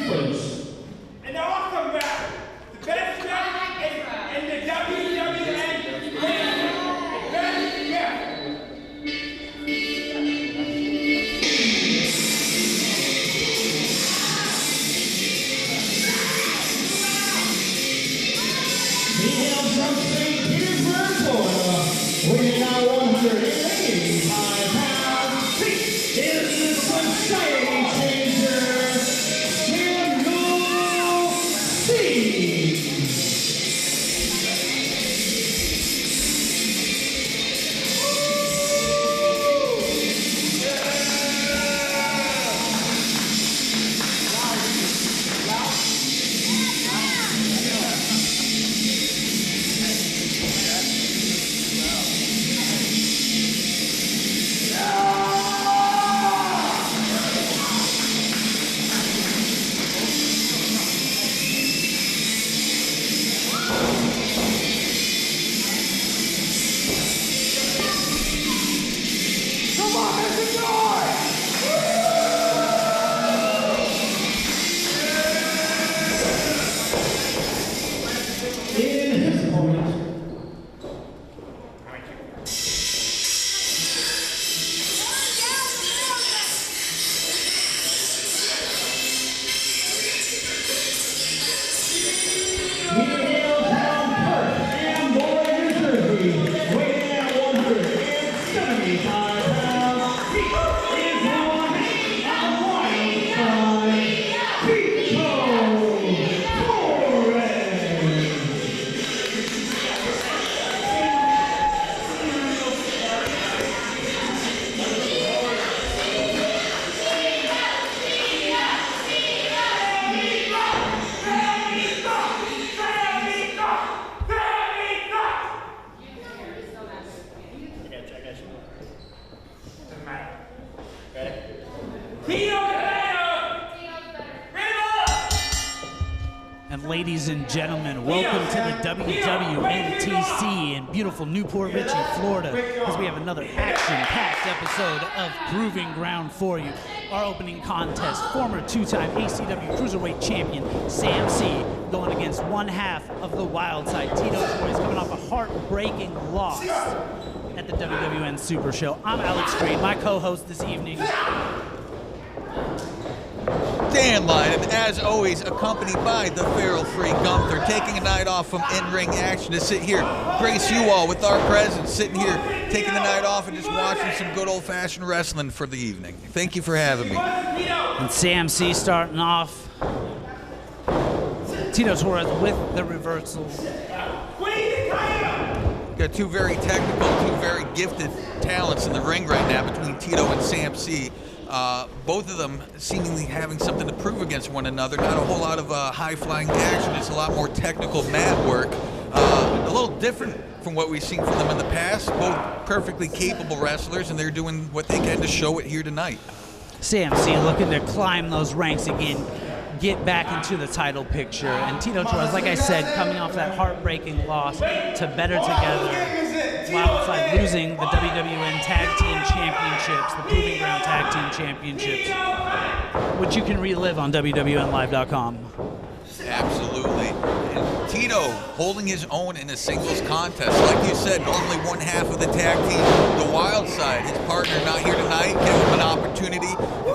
face. And now I'll come back. The best match in the WWN League. Best match. He hails from St. Petersburg, Florida, weighing out 185 pounds. He is the society changer, C. Ladies and gentlemen, welcome to the WWN TC in beautiful Port Richey, Florida, as we have another action-packed episode of Proving Ground for you. Our opening contest, former two-time ACW Cruiserweight Champion Sam C going against one half of the Wild Side, Tito, Torres, coming off a heartbreaking loss at the WWN Supershow. I'm Alex Street, my co-host this evening. Dan Lyon, as always, accompanied by the feral-free Gunther, taking a night off from in-ring action to sit here, grace you all with our presence, sitting here, taking the night off and just watching some good old-fashioned wrestling for the evening. Thank you for having me. And Sam C starting off. Tito Torres with the reversal. Got two very technical, two very gifted talents in the ring right now between Tito and Sam C. Both of them seemingly having something to prove against one another. Not a whole lot of high-flying action, just a lot more technical mat work. A little different from what we've seen from them in the past. Both perfectly capable wrestlers, and they're doing what they can to show it here tonight. Sam C looking to climb those ranks again, get back into the title picture. And Tito Torres, like I said, coming off that heartbreaking loss to Better Together. Wildside losing the WWN Tag Team Championships, the Proving Ground Tag Team Championships, which you can relive on WWNLive.com. Absolutely. And Tito holding his own in a singles contest. Like you said, normally one half of the tag team, the Wild Side, his partner not here tonight, give him an opportunity to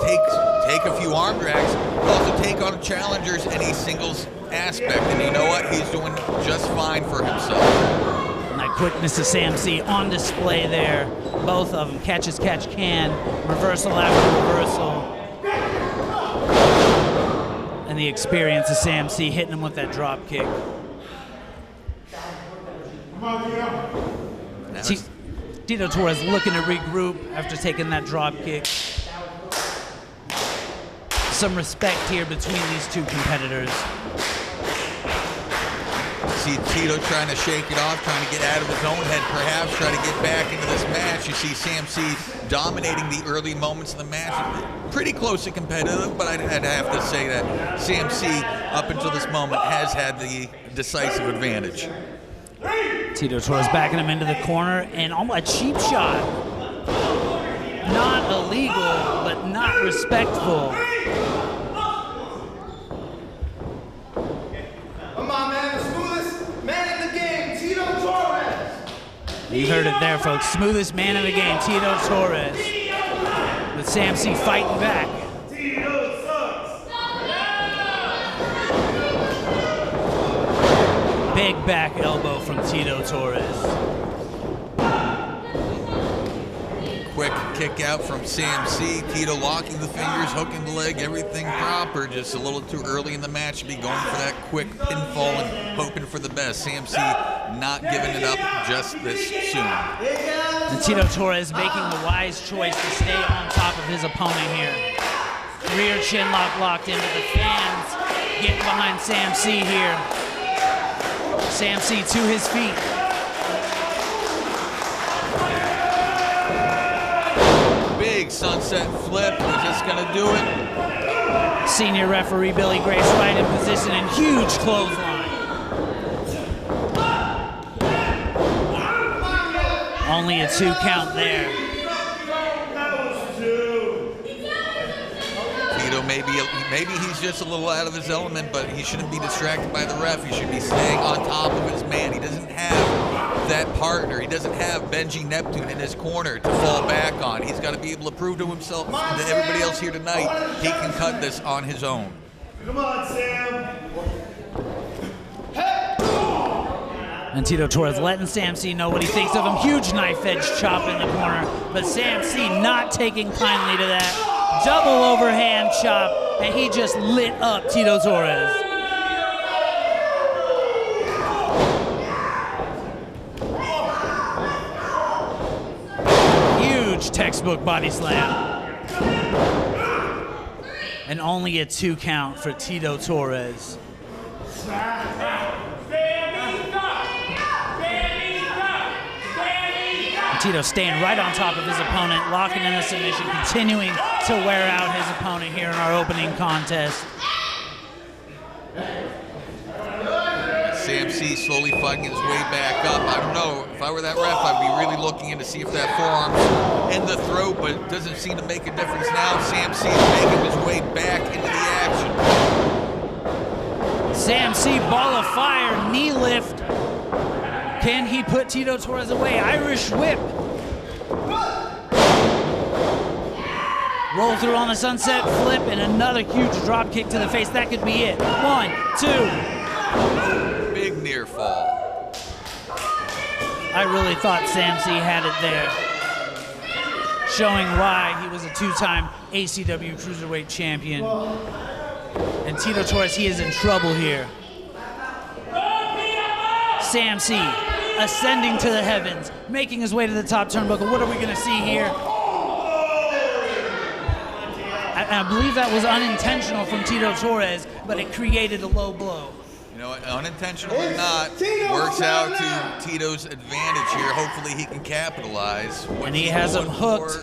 take a few arm drags, but also take on challengers in a singles aspect. And you know what? He's doing just fine for himself. That quickness of Sam C on display there. Both of them, catch as catch can, reversal after reversal. And the experience of Sam C hitting him with that drop kick. Tito Torres looking to regroup after taking that drop kick. Some respect here between these two competitors. See Tito trying to shake it off, trying to get out of his own head, perhaps try to get back into this match. You see Sam C dominating the early moments of the match. Pretty close and competitive, but I'd have to say that Sam C, up until this moment, has had the decisive advantage. Tito Torres backing him into the corner, and almost a cheap shot. Not illegal, but not respectful. You heard it there, folks. Smoothest man in the game, Tito Torres. With Sam C fighting back. Big back elbow from Tito Torres. Quick kick out from Sam C. Tito locking the fingers, hooking the leg, everything proper. Just a little too early in the match to be going for that quick pinfall and hoping for the best. Sam C not giving it up just this soon. And Tito Torres making the wise choice to stay on top of his opponent here. Rear chin lock locked into the fans. Getting behind Sam C here. Sam C to his feet. Big sunset flip. Is this going to do it? Senior referee Billy Grace right in position and huge clothesline. Only a 2 count there. Tito, maybe he's just a little out of his element, but he shouldn't be distracted by the ref. He should be staying on top of his man. He doesn't have that partner. He doesn't have Benji Neptune in his corner to fall back on. He's got to be able to prove to himself and to everybody else here tonight he can cut this on his own. Come on, Sam. And Tito Torres letting Sam C know what he thinks of him. Huge knife edge chop in the corner, but Sam C not taking kindly to that. Double overhand chop, and he just lit up Tito Torres. Huge textbook body slam. And only a 2 count for Tito Torres. Tito staying right on top of his opponent, locking in the submission, continuing to wear out his opponent here in our opening contest. Sam C slowly fighting his way back up. I don't know, if I were that ref, I'd be really looking in to see if that forearm's in the throat, but it doesn't seem to make a difference now. Sam C is making his way back into the action. Sam C, ball of fire, knee lift. Can he put Tito Torres away? Irish whip. Roll through on the sunset flip and another huge drop kick to the face. That could be it. 1, 2. Big near fall. I really thought Sam C had it there. Showing why he was a 2-time ACW Cruiserweight champion. And Tito Torres, he is in trouble here. Sam C ascending to the heavens, making his way to the top turnbuckle. What are we gonna see here? I believe that was unintentional from Tito Torres, but it created a low blow. You know, unintentional or not, works out to Tito's advantage here. Hopefully he can capitalize. And he has him hooked.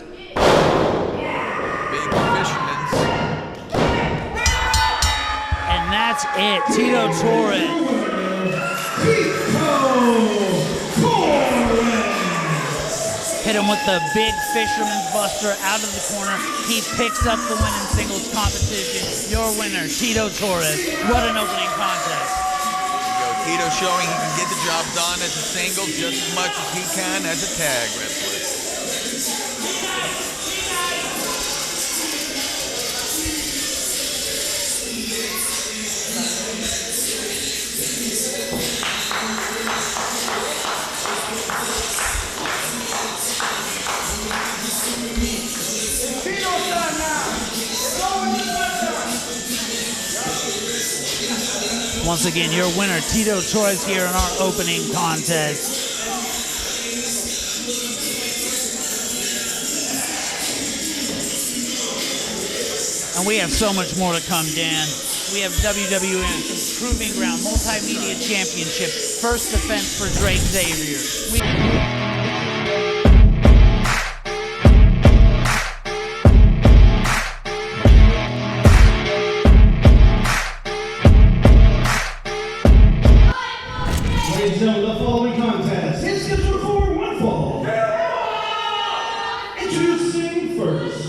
Big fisherman's. And that's it, Tito Torres. Hit him with the big fisherman's buster out of the corner. He picks up the win in singles competition. Your winner, Tito Torres. What an opening contest. Tito showing he can get the job done as a single just as much as he can as a tag wrestler. Once again, your winner, Tito Torres, here in our opening contest. And we have so much more to come, Dan. We have WWN Proving Ground Multimedia Championship, first defense for Drake Zavior. The following contest is scheduled for one fall. Introducing first.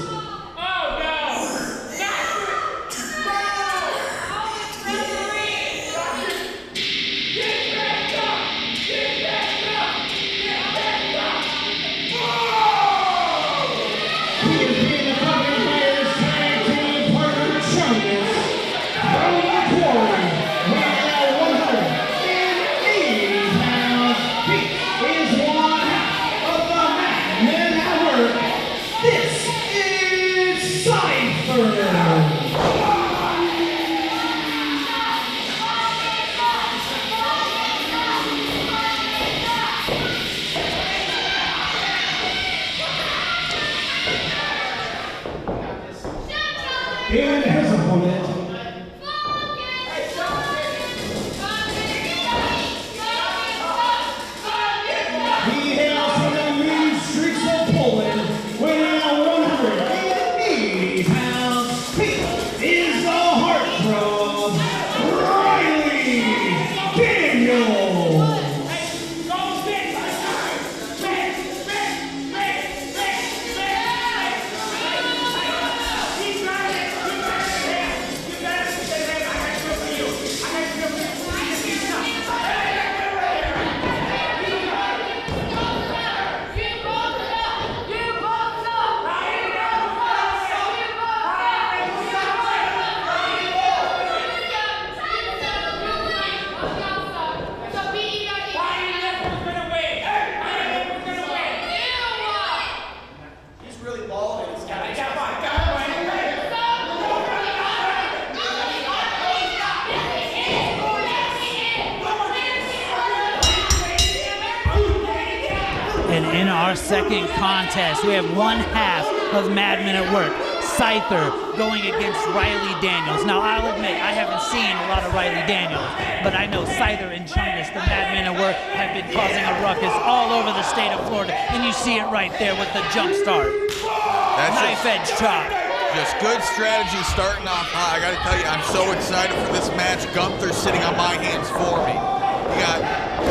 in our second contest, we have one half of Madmen at Work. Sytheer going against Riley Daniels. Now, I'll admit, I haven't seen a lot of Riley Daniels, but I know Sytheer and Chungus, the Madmen at Work, have been causing a ruckus all over the state of Florida, and you see it right there with the jump start. Knife edge chop. Just good strategy starting off high. I got to tell you, I'm so excited for this match. Gunther's sitting on my hands for me. You got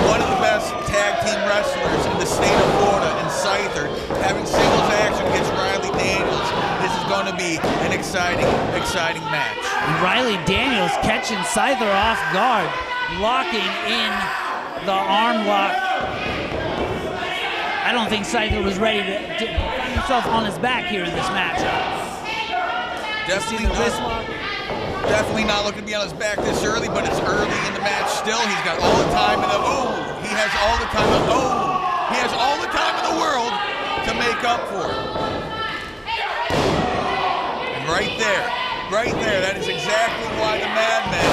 one of the best tag team wrestlers in the state of Florida in Sytheer having singles action against Riley Daniels. This is going to be an exciting match. Riley Daniels catching Sytheer off guard, locking in the arm lock. I don't think Sytheer was ready to find himself on his back here in this matchup. Definitely not looking to be on his back this early, but it's early in the match still. He's got all the time in the he has all the time in the world to make up for it. And right there, that is exactly why the Madmen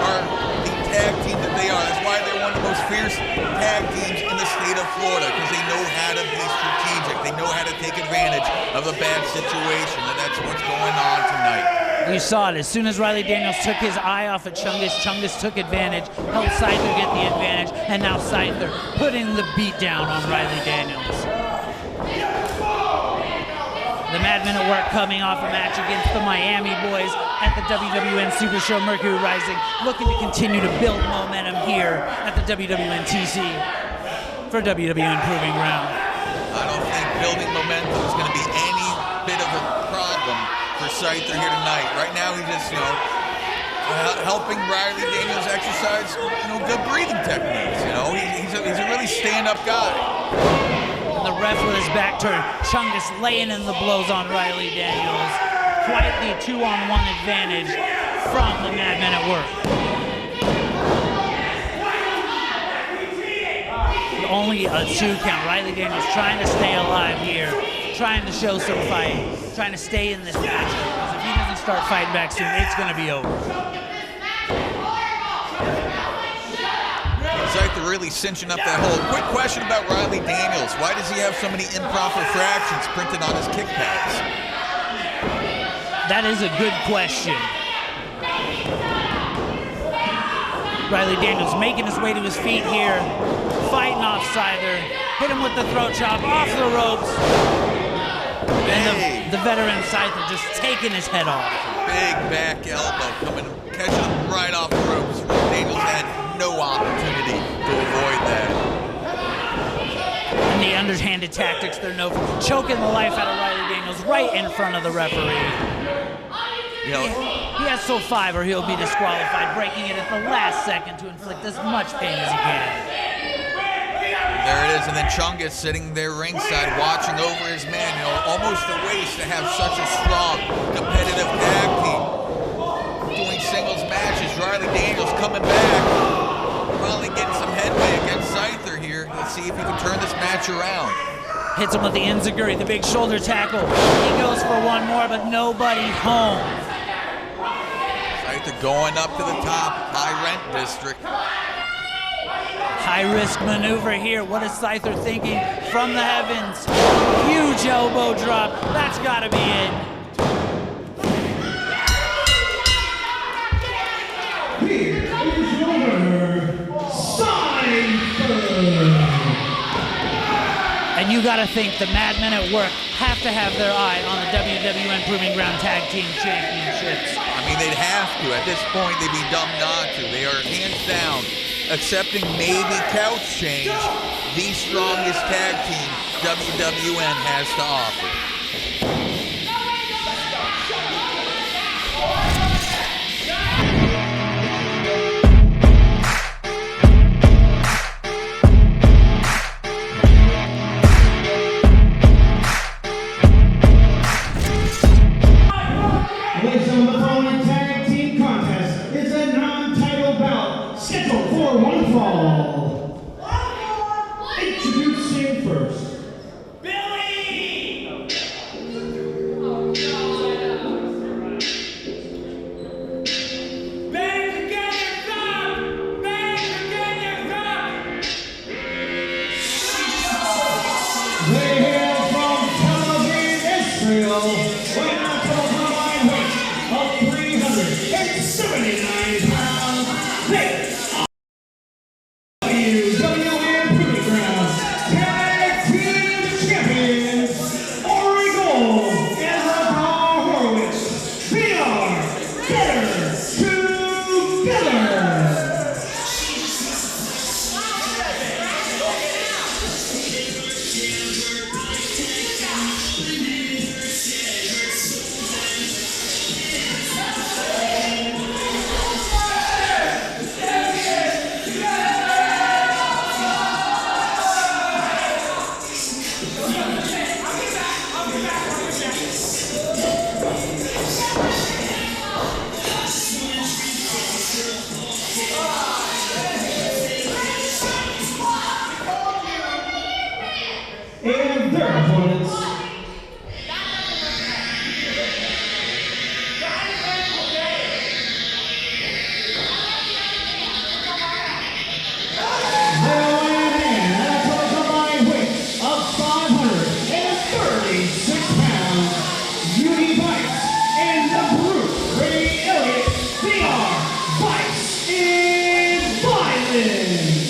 are the tag team that they are. That's why they're one of the most fierce tag teams in the state of Florida, because they know how to be strategic. They know how to take advantage of a bad situation, and that's what's going on tonight. You saw it. As soon as Riley Daniels took his eye off of Chungus, Chungus took advantage, helped Sytheer get the advantage, and now Sytheer putting the beat down on Riley Daniels. The Madmen at Work coming off a match against the Miami boys at the WWN Supershow Mercury Rising, looking to continue to build momentum here at the WWN TC for WWN Proving Ground. I don't think building momentum is going to be any bit of a problem for Sytheer here tonight. Right now, he's just, helping Riley Daniels exercise, good breathing techniques. He's a really stand-up guy. And the ref with his back turned, Chungus laying in the blows on Riley Daniels. Quite the 2-on-1 advantage from the Madmen at Work. Only a 2 count. Riley Daniels trying to stay alive here, trying to show some fight, trying to stay in this matchup, because if he doesn't start fighting back soon, it's going to be over. Sytheer really cinching up that hole. Quick question about Riley Daniels. Why does he have so many improper fractions printed on his kick pads? That is a good question. Riley Daniels making his way to his feet here, fighting off Sytheer, hit him with the throat chop off the ropes. And the veteran Sytheer just taking his head off. Big back elbow catching him right off the ropes. Daniels had no opportunity to avoid that. And the underhanded tactics they're known for, choking the life out of Riley Daniels right in front of the referee. He has till 5 or he'll be disqualified, breaking it at the last second to inflict as much pain as he can. There it is, and then Chungus sitting there ringside watching over his man. Almost a waste to have such a strong, competitive tag team doing singles matches. Riley Daniels coming back, probably getting some headway against Sytheer here. Let's see if he can turn this match around. Hits him with the enziguri, the big shoulder tackle. He goes for one more, but nobody home. Sytheer going up to the top, high rent district. High risk maneuver here. What is Sytheer thinking from the heavens? Huge elbow drop. That's got to be it. Here is your winner, Sytheer. And you got to think the Madmen at Work have to have their eye on the WWN Proving Ground Tag Team Championships. I mean, they'd have to. At this point, they'd be dumb not to. They are hands down, accepting maybe couch change, the strongest tag team WWN has to offer. Ladies and gentlemen, the following tag team contest is a non-title bout scheduled for one fall. Introducing first, Billy! And their opponents. Yuni and the brute, Elliott, they are Vice and Violence.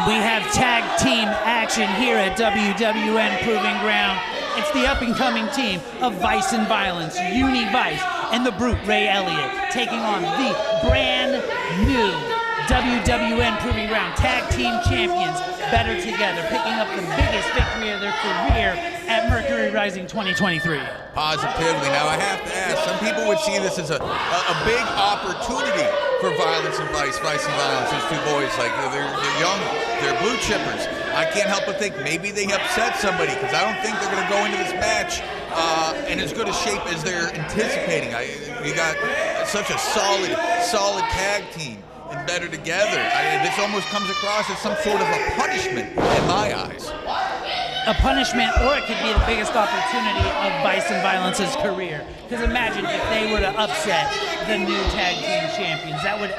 We have tag team action here at WWN Proving Ground. It's the up-and-coming team of Vice and Violence, Yuni Vice, and the brute Ray Elliott, taking on the brand new WWN Proving Ground tag team champions, Better Together, picking up the biggest victory of their career at Mercury Rising 2023. Positively. Now, I have to ask, some people would see this as a big opportunity for Violence and Vice and Violence, those two boys. Like, they're young, they're blue chippers. I can't help but think maybe they upset somebody, because I don't think they're going to go into this match in as good a shape as they're anticipating. We got such a solid tag team and Better Together. This almost comes across as some sort of a punishment in my eyes. A punishment, or it could be the biggest opportunity of Vice and Violence's career. Because imagine if they were to upset the new tag team champions. That would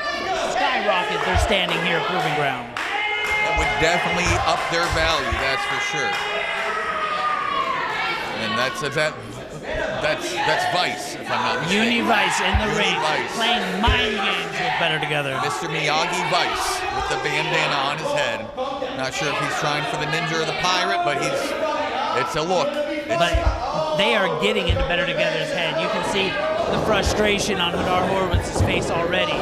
skyrocket their standing here at Proving Ground. That would definitely up their value, that's for sure. And that's Vice, if I'm not mistaken. Yuni Vice in the ring, Vice. playing mind games with Better Together. Mr. Miyagi Vice with the bandana on his head. Not sure if he's trying for the ninja or the pirate, but it's a look. But they are getting into Better Together's head. You can see the frustration on Hadar Horvitz's face already.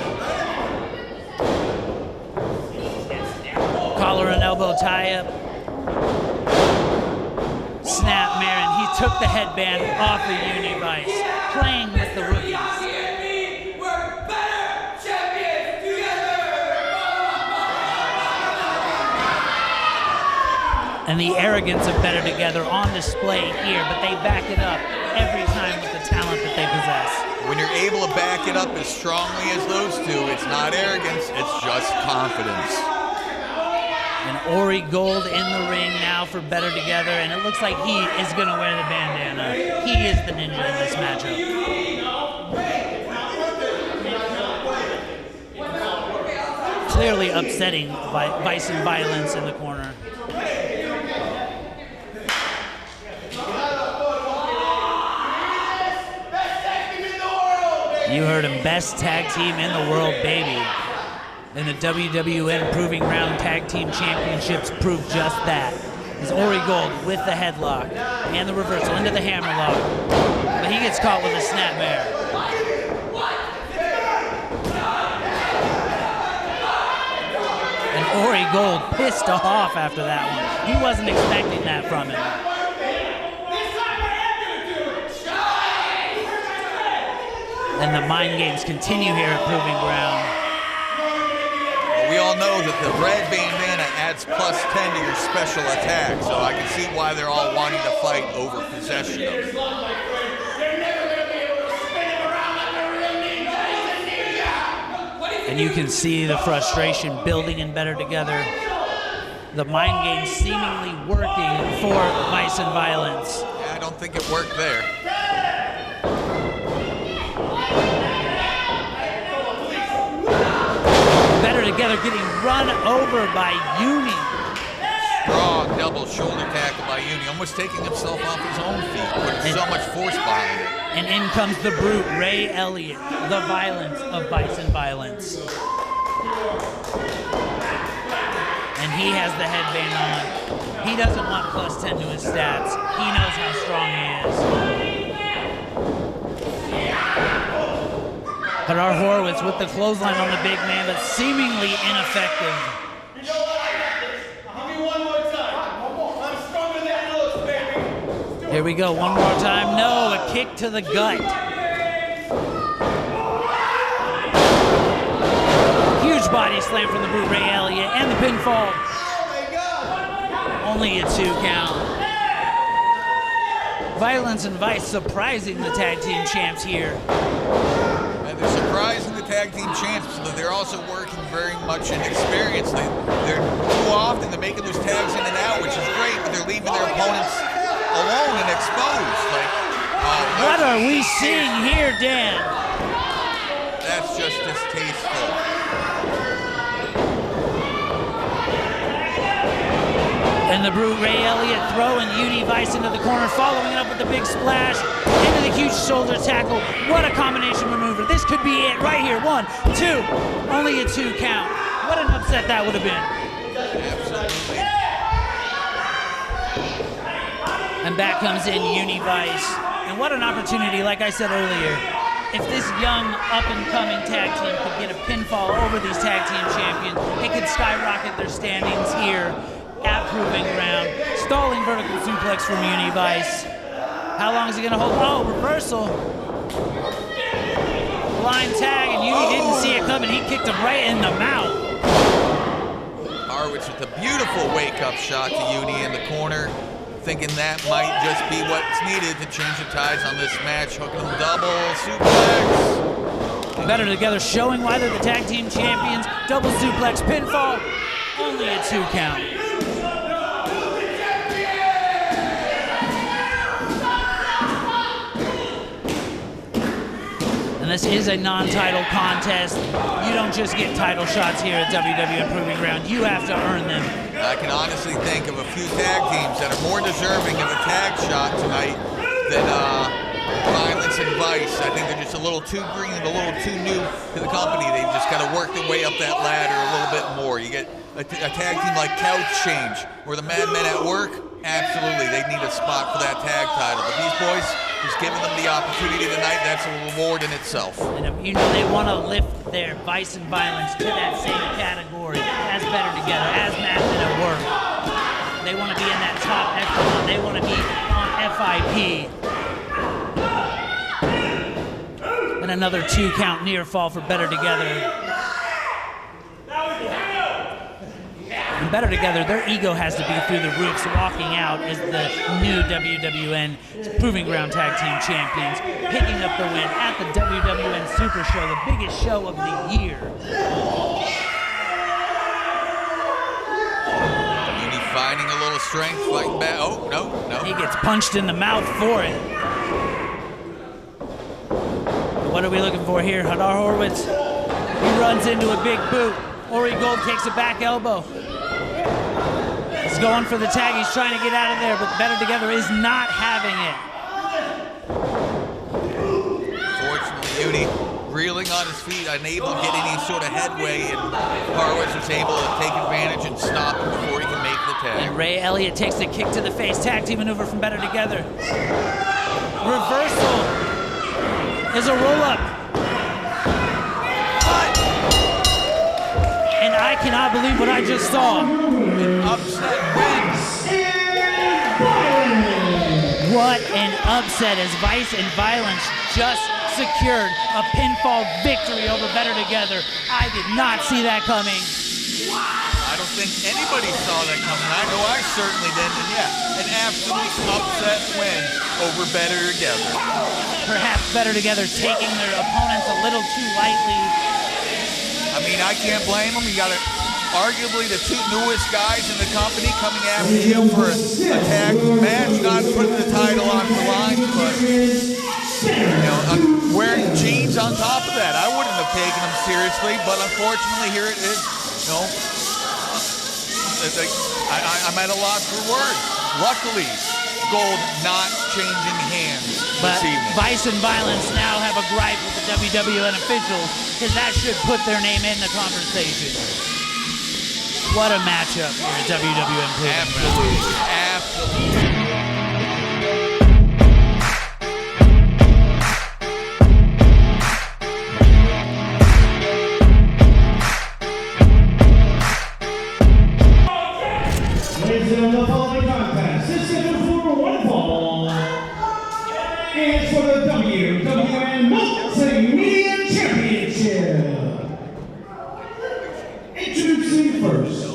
Collar and elbow tie-up. Snapmare, and he took the headband off of Yuni Vice, playing with the rookies. And the arrogance of Better Together on display here, but they back it up every time with the talent that they possess. When you're able to back it up as strongly as those two, it's not arrogance, it's just confidence. And Ori Gold in the ring now for Better Together, and it looks like he is going to wear the bandana. He is the ninja in this matchup. Clearly upsetting Vice and Violence in the corner. You heard him, best tag team in the world, baby. And the WWN Proving Ground Tag Team Championships prove just that. It's Ori Gold with the headlock and the reversal into the hammerlock. But he gets caught with a snapmare. And Ori Gold pissed off after that one. He wasn't expecting that from him. And the mind games continue here at Proving Ground. We all know that the red bandana adds plus 10 to your special attack, so I can see why they're all wanting to fight over possession of it. And you can see the frustration building and better together. The mind game seemingly working for Vice and Violence. Yeah, I don't think it worked there. Better together getting run over by Yuni. Strong double shoulder tackle by Yuni, almost taking himself off his own feet, putting so much force behind it. And in comes the brute, Ray Elliott, the violence of Vice and Violence. And he has the headband on. He doesn't want plus 10 to his stats. He knows how strong he is. Hadar Horvitz with the clothesline on the big man, but seemingly ineffective. Here we go, one more time. No, a kick to the gut. Huge body slam from the brute Ray Elliott and the pinfall. Only a 2 count. Violence and Vice surprising the tag team champs here. And they're surprising the tag team champs, but they're also working very much in experience. They're too often they're making those tags in and out, which is great, but they're leaving their opponents alone and exposed. What are we seeing here, Dan? That's just distasteful. And the brute Ray Elliott throwing Yuni Vice into the corner, following it up with a big splash into the huge shoulder tackle. What a combination maneuver. This could be it right here. 1, 2, only a 2 count. What an upset that would have been. Absolutely. And back comes in Yuni Vice. And what an opportunity, like I said earlier. If this young, up-and-coming tag team could get a pinfall over these tag team champions, it could skyrocket their standings here at Proving Ground. Stalling vertical suplex from Yuni Vice. How long is he going to hold? Oh, reversal. Blind tag, and Yuni didn't see it coming. He kicked him right in the mouth. Horvitz with a beautiful wake-up shot to Yuni in the corner, thinking that might just be what's needed to change the tides on this match. Hooking him double suplex. Better together, showing why they're the tag team champions. Double suplex, pinfall, only a 2 count. And this is a non-title contest. You don't just get title shots here at WWN Proving Ground. You have to earn them. I can honestly think of a few tag teams that are more deserving of a tag shot tonight than Violence and Vice. I think they're just a little too green and a little too new to the company. They've just got to work their way up that ladder a little bit more. You get a tag team like Couch Change or the Madmen at Work, absolutely, they need a spot for that tag title. But these boys, just giving them the opportunity tonight, that's a reward in itself. And if, you know, they want to lift their Vice and Violence to that same category as Better Together, as Madmen at Work. They want to be in that top echelon. They want to be on FIP. And another 2 count near fall for Better Together. And Better Together, their ego has to be through the roof, so walking out is the new WWN Proving Ground Tag Team Champions, picking up the win at the WWN Supershow, the biggest show of the year. Yuni finding a little strength, fighting back. Oh, no. He gets punched in the mouth for it. What are we looking for here? Hadar Horvitz, he runs into a big boot. Ori Gold takes a back elbow. He's going for the tag. He's trying to get out of there, but Better Together is not having it. Fortunately, Yuni reeling on his feet, unable to get any sort of headway, and Horvitz was able to take advantage and stop him before he can make the tag. And Ray Elliott takes the kick to the face. Tag team maneuver from Better Together. Reversal. There's a roll-up. And I cannot believe what I just saw. An upset wins. What an upset as Vice and Violence just secured a pinfall victory over Better Together. I did not see that coming. I don't think anybody saw that coming. I know I certainly didn't. And yeah, an absolute upset win over Better Together. Perhaps Better Together taking their opponents a little too lightly. I mean, I can't blame them. You got arguably the two newest guys in the company coming after you for a tag match, not putting the title on the line, but wearing jeans on top of that. I wouldn't have taken them seriously, but unfortunately here it is. I'm at a loss for words. Luckily, gold not changing hands But this evening. Vice and Violence now have a gripe with the WWN officials because that should put their name in the conversation. What a matchup here at WWN Proving Ground. Absolutely. Ladies and gentlemen, the following contest is scheduled for one fall. And it's for the WWN Multimedia Championship. Introducing first.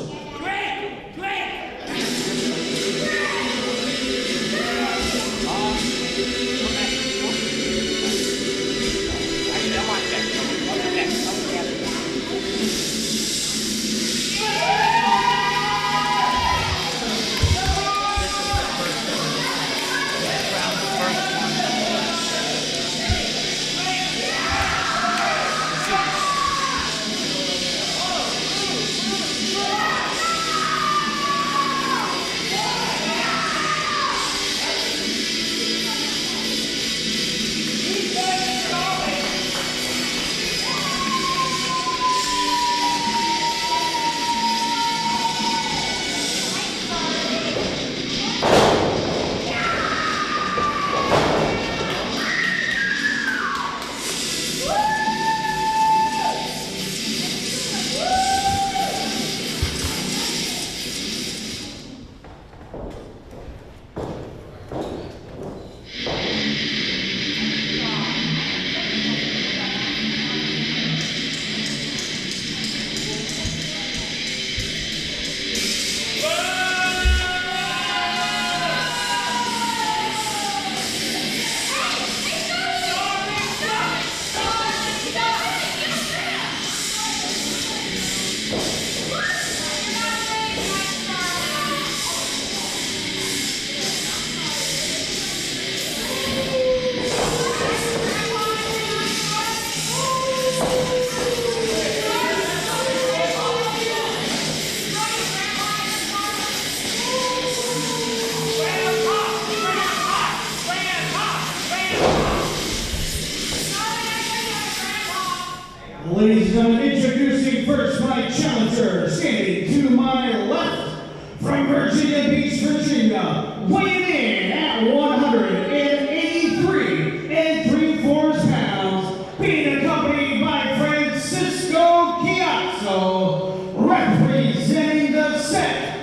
Ladies and gentlemen, introducing first my challenger, standing to my left, from Virginia Beach, Virginia, weighing in at 183 3/4 pounds, being accompanied by Francisco Chiazzo, representing the set,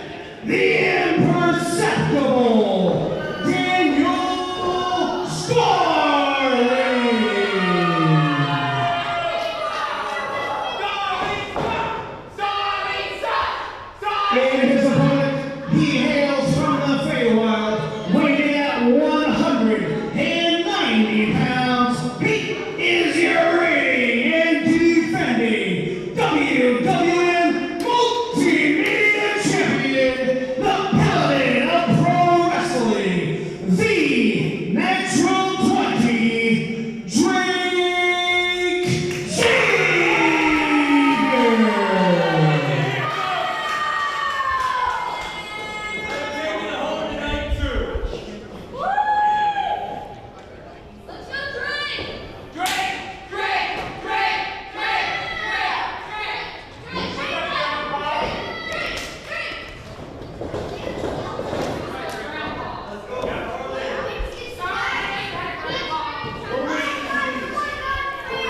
the imperceptible Daniel Starling. And his opponent, he hails from the Feywild, weighing at 190 pounds. He is your reigning and defending WWN Multimedia Champion, the Paladin of Pro Wrestling, the Natural 20, Drake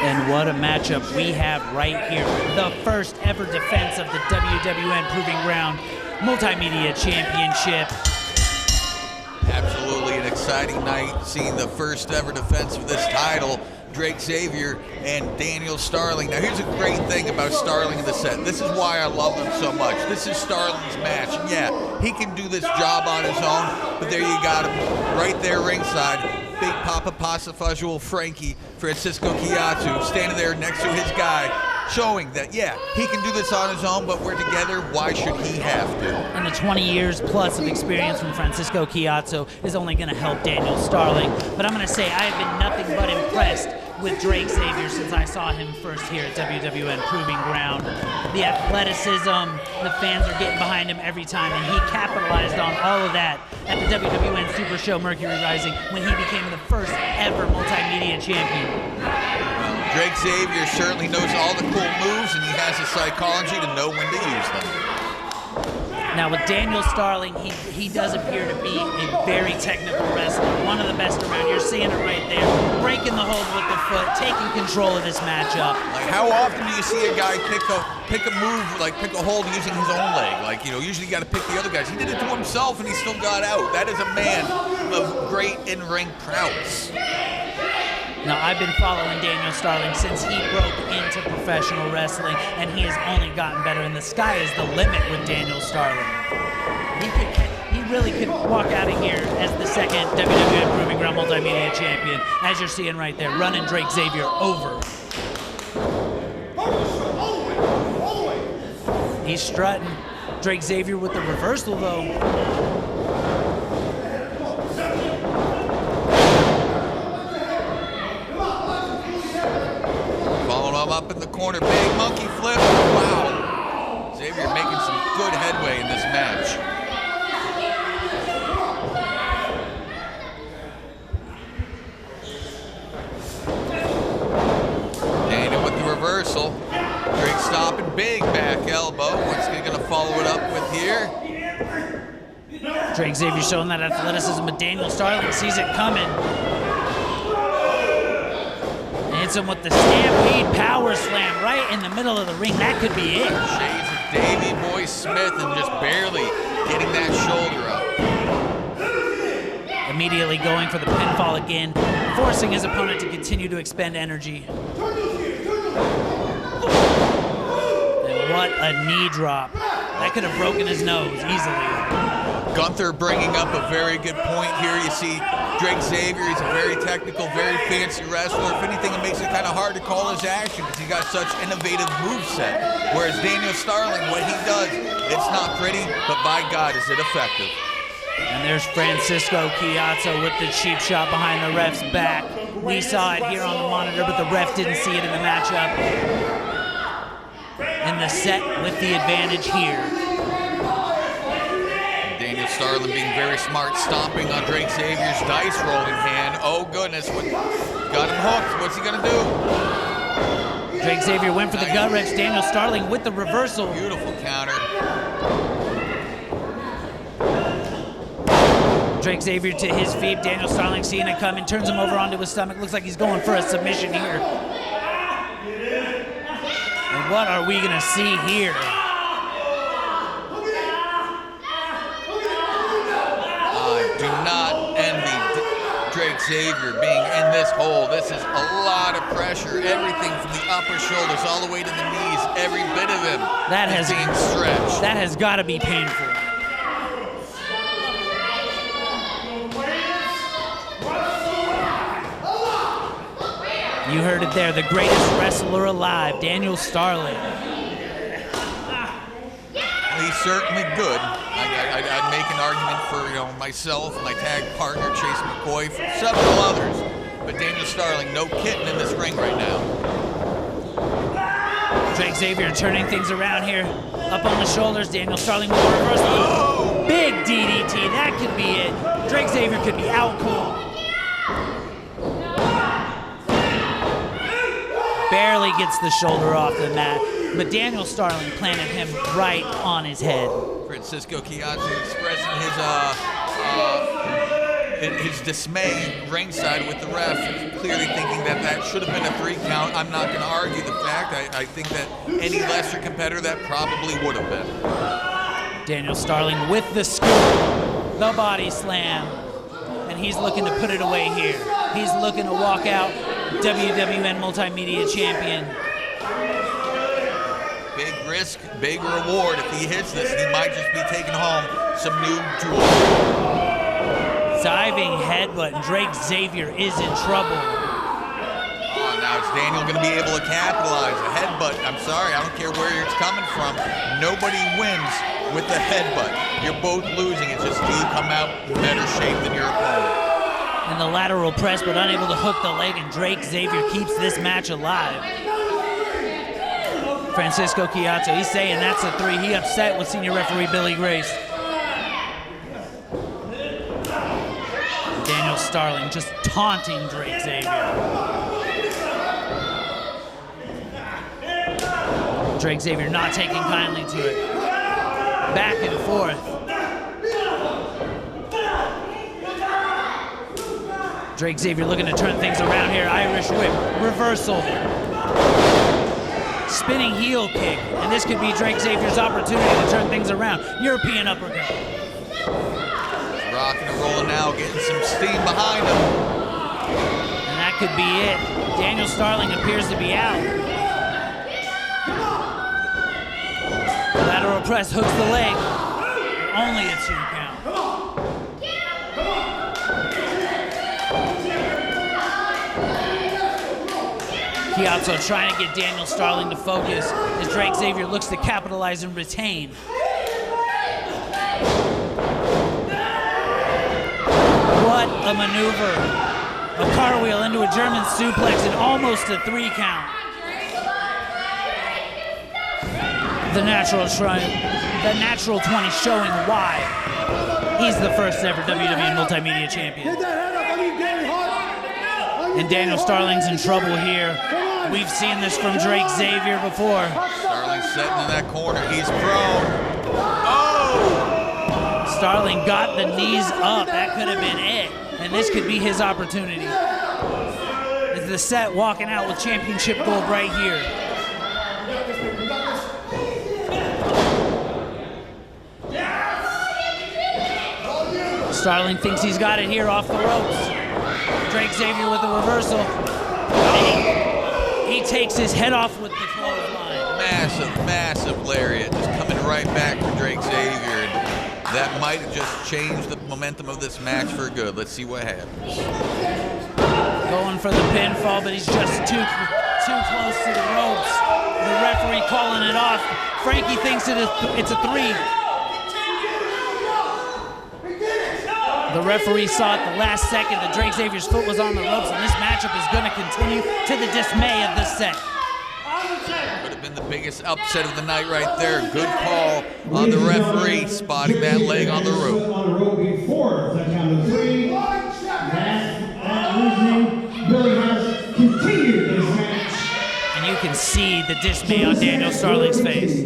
And what a matchup we have right here. The first ever defense of the WWN Proving Ground Multimedia Championship. Absolutely an exciting night, seeing the first ever defense of this title Drake Zavior and Daniel Starling. Now here's a great thing about Starling in the set. This is why I love him so much. This is Starling's match. And yeah, he can do this job on his own, but there you got him right there ringside. Big Papa Pacifajual Frankie Francisco Chiazzu standing there next to his guy, showing that, yeah, he can do this on his own, but we're together. Why should he have to? And the 20 years plus of experience from Francisco Chiazzu is only going to help Daniel Starling. But I'm going to say I have been nothing but impressed with Drake Zavior since I saw him first here at WWN Proving Ground. The athleticism, the fans are getting behind him every time, and he capitalized on all of that at the WWN Supershow Mercury Rising when he became the first ever multimedia champion. Drake Zavior certainly knows all the cool moves, and he has the psychology to know when to use them. Now with Daniel Starling, he does appear to be a very technical wrestler, one of the best around. You're seeing it right there, breaking the hold with the foot, taking control of this matchup. Like, how often do you see a guy pick a move, like pick a hold using his own leg? Like, you know, usually you got to pick the other guys. He did it to himself, and he still got out. That is a man of great in-ring prowess. Now, I've been following Daniel Starling since he broke into professional wrestling, and he has only gotten better, and the sky is the limit with Daniel Starling. He really could walk out of here as the second WWN Proving Ground Multimedia Champion, as you're seeing right there, running Drake Zavior over. He's strutting. Drake Zavior with the reversal, though. Up in the corner, big monkey flip. Wow. Zavior making some good headway in this match. Dana with the reversal. Drake stopping, big back elbow. What's he going to follow it up with here? Drake Zavior showing that athleticism, but Daniel Starling sees it coming. Hits him with the Stampede Power Slam right in the middle of the ring. That could be it. Shades of Davey Boy Smith and just barely getting that shoulder up. Immediately going for the pinfall again, forcing his opponent to continue to expend energy. And what a knee drop. That could have broken his nose easily. Gunther bringing up a very good point here. You see Drake Zavior, he's a very technical, very fancy wrestler. If anything, it makes it kind of hard to call his action because he got such innovative moveset. Whereas Daniel Starling, what he does, it's not pretty, but by God, is it effective. And there's Francisco Chiazzu with the cheap shot behind the ref's back. We saw it here on the monitor, but the ref didn't see it in the matchup. And the set with the advantage here. Daniel Starling being very smart, stomping on Drake Zavier's dice rolling hand. Oh goodness, got him hooked. What's he gonna do? Drake Zavior went for the gut wrench. Daniel Starling with the reversal. Beautiful counter. Drake Zavior to his feet. Daniel Starling seeing it coming, turns him over onto his stomach. Looks like he's going for a submission here. And what are we gonna see here? Do not envy Drake Zavior being in this hole. This is a lot of pressure. Everything from the upper shoulders all the way to the knees. Every bit of him is being stretched. That has got to be painful. You heard it there. The greatest wrestler alive, Daniel Starling. He's certainly good. I'd make an argument for myself, my tag partner Chase McCoy, for several others. But Daniel Starling, no kidding in this ring right now. Drake Zavior turning things around here. Up on the shoulders, Daniel Starling with a reversal. Oh! Big DDT, that could be it. Drake Zavior could be out cold. Barely gets the shoulder off the mat. But Daniel Starling planted him right on his head. Francisco Chiazzu expressing his dismay ringside with the ref, clearly thinking that should have been a 3 count. I'm not going to argue the fact. I think that any lesser competitor, that probably would have been. Daniel Starling with the scoop, the body slam, and he's looking to put it away here. He's looking to walk out WWN Multimedia Champion. Big risk, big reward. If he hits this, he might just be taking home some new jewelry. Diving headbutt, and Drake Zavior is in trouble. Oh, now is Daniel going to be able to capitalize? A headbutt, I'm sorry, I don't care where it's coming from. Nobody wins with the headbutt. You're both losing. It's just do you come out in better shape than your opponent. And the lateral press, but unable to hook the leg, and Drake Zavior keeps this match alive. Francisco Chiazzo, he's saying that's a 3. He upset with senior referee Billy Grace. Daniel Starling just taunting Drake Zavior. Drake Zavior not taking kindly to it. Back and forth. Drake Zavior looking to turn things around here. Irish whip, reversal. Spinning heel kick, and this could be Drake Zavier's opportunity to turn things around. European uppercut. Rocking and rolling now, getting some steam behind him. And that could be it. Daniel Starling appears to be out. Lateral press hooks the leg. Only a 2 count. Chiazzo trying to get Daniel Starling to focus as Drake Zavior looks to capitalize and retain. What a maneuver. A cartwheel into a German suplex and almost a 3 count. The natural 20 showing why he's the first ever WWN Multimedia Champion. And Daniel Starling's in trouble here. We've seen this from Drake Zavior before. Starling sitting in that corner. He's prone. Oh! Starling got the knees up. That could have been it. And this could be his opportunity. Is the set walking out with championship gold right here. Starling thinks he's got it here off the ropes. Drake Zavior with a reversal. He takes his head off with the clothesline. Massive lariat just coming right back for Drake Zavior. And that might have just changed the momentum of this match for good. Let's see what happens. Going for the pinfall, but he's just too close to the ropes. The referee calling it off. Frankie thinks it's a 3. The referee saw at the last second that Drake Zavier's foot was on the ropes, and this matchup is going to continue to the dismay of the set. Would have been the biggest upset of the night right there. Good call on the referee, spotting that leg on the rope. On the rope before the count of 3. That reasoning, Billy has continued this match. And you can see the dismay on Daniel Starling's face.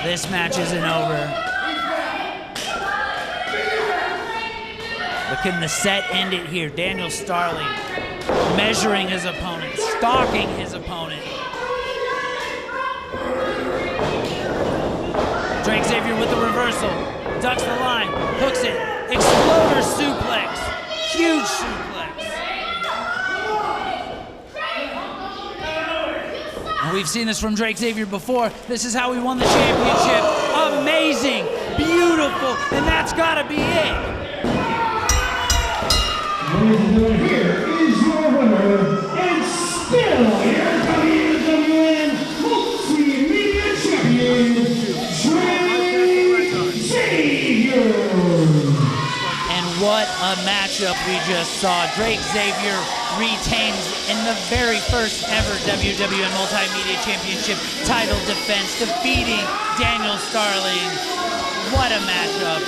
This match isn't over. But can the set end it here? Daniel Starling measuring his opponent, stalking his opponent. Drake Zavior with the reversal, ducks the line, hooks it, exploder suplex, huge suplex. And we've seen this from Drake Zavior before. This is how he won the championship. Amazing, beautiful, and that's gotta be it. Ladies and gentlemen, here is your winner, and still your WWN Multimedia Champion, Drake Zavior. And what a matchup we just saw. Drake Zavior retains in the very first ever WWN Multimedia Championship title defense, defeating Daniel Starling. What a matchup.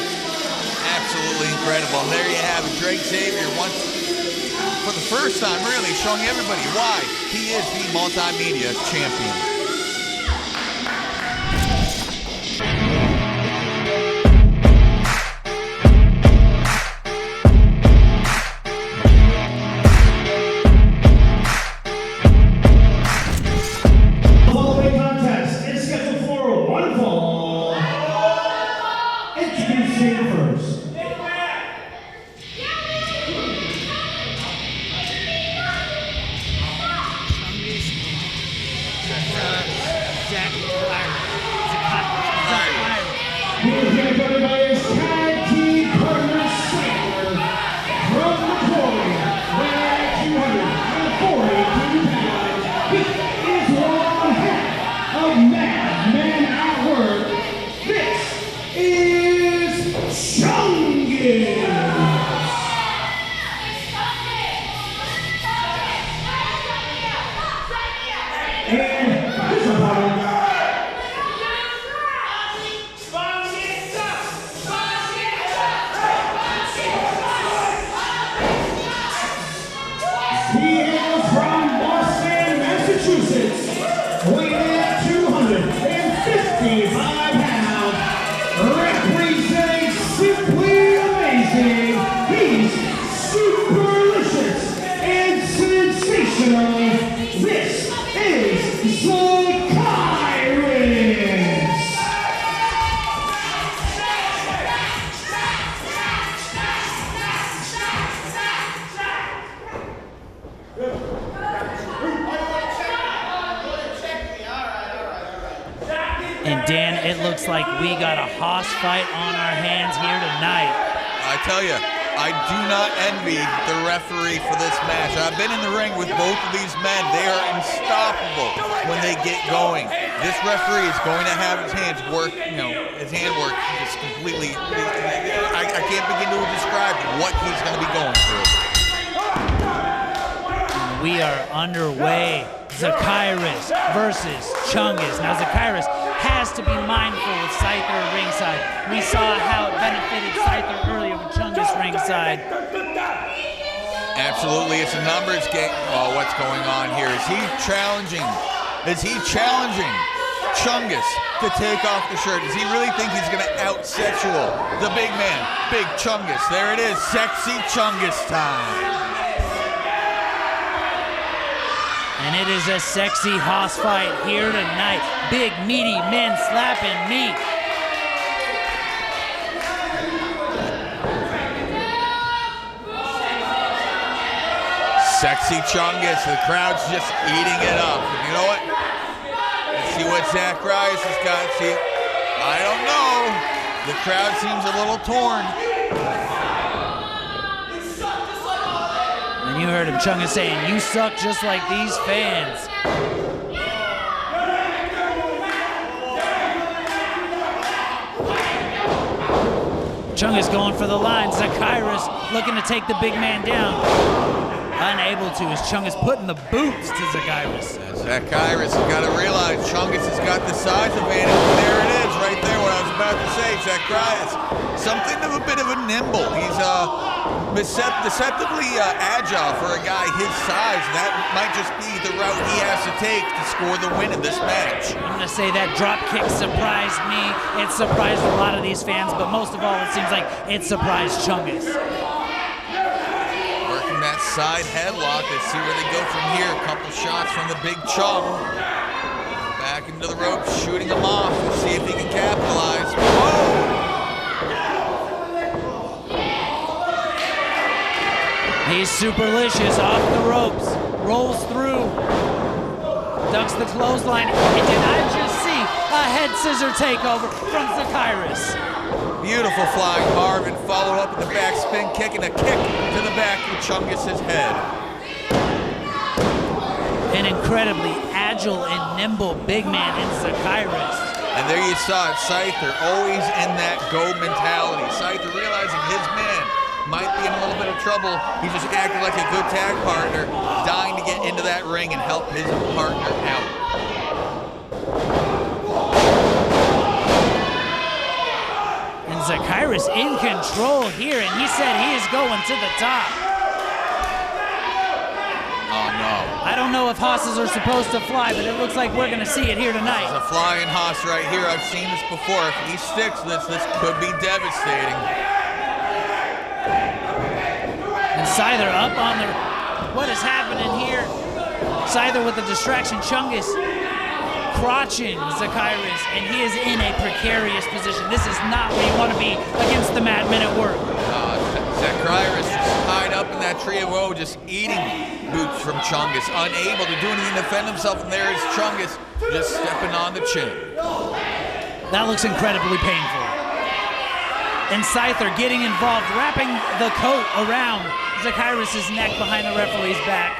Absolutely incredible. And there you have it. Drake Zavior, once for the first time, really showing everybody why he is the Multimedia Champion. The following contest is scheduled for one fall. Introducing first. And his opponent, he hails from Boston, Massachusetts, weighing in at 255 pounds, representing Simply Amazing. He's superlicious and sensational. This is Zachyras. And Dan, it looks like we got a hoss fight on our hands here tonight. I tell you, I do not envy the referee for this match. I've been in the ring with both of these men. They are unstoppable when they get going. This referee is going to have his hands work, his hand work just completely. I can't begin to describe what he's going to be going through. We are underway. Zachyras versus Chungus. Now Zachyras has to be mindful with Sytheer ringside. We saw how it benefited Sytheer earlier with Chungus ringside. Absolutely, it's a numbers game. Oh, what's going on here? Is he challenging Chungus to take off the shirt? Does he really think he's going to out-sexual the big man, Big Chungus? There it is, sexy Chungus time. And it is a sexy hoss fight here tonight. Big, meaty men slapping meat. Sexy Chungus, the crowd's just eating it up. You know what? Let's see what Zachyras has got. See, I don't know. The crowd seems a little torn. And you heard him, Chungus, saying, "You suck just like these fans." Chungus going for the line. Zachyras looking to take the big man down. Unable to, as Chungus putting the boots to Zachyras. Zachyras has got to realize Chungus has got the size advantage. There it is, right there, what I was about to say. Zachyras, something of a bit of a nimble. He's deceptively agile for a guy his size. That might just be the route he has to take to score the win in this match. I'm going to say that drop kick surprised me. It surprised a lot of these fans, but most of all, it seems like it surprised Chungus. Working that side headlock. Let's see where they go from here. A couple shots from the big Chung. Back into the ropes, shooting him off. Let's see if he can capitalize. Whoa! He's superlicious off the ropes, rolls through, ducks the clothesline, and did I just see a head scissor takeover from Zachyras? Beautiful flying Marvin, follow up with the back spin kick and a kick to the back of Chungus's head. An incredibly agile and nimble big man in Zachyras. And there you saw it, Sytheer always in that go mentality. Sytheer realizing his man might be in a little bit of trouble. He's just acting like a good tag partner, dying to get into that ring and help his partner out. And Zachyras in control here, and he said he is going to the top. Oh no. I don't know if hosses are supposed to fly, but it looks like we're gonna see it here tonight. There's a flying hoss right here. I've seen this before. If he sticks this could be devastating. And Sytheer up on the... What is happening here? Sytheer with the distraction. Chungus crotching Zachyras, and he is in a precarious position. This is not where you want to be against the madmen at work. Zachyras is tied up in that tree of woe, just eating boots from Chungus, unable to do anything to defend himself, and there is Chungus just stepping on the chin. That looks incredibly painful. And Sytheer getting involved, wrapping the coat around Zachyras' neck behind the referee's back.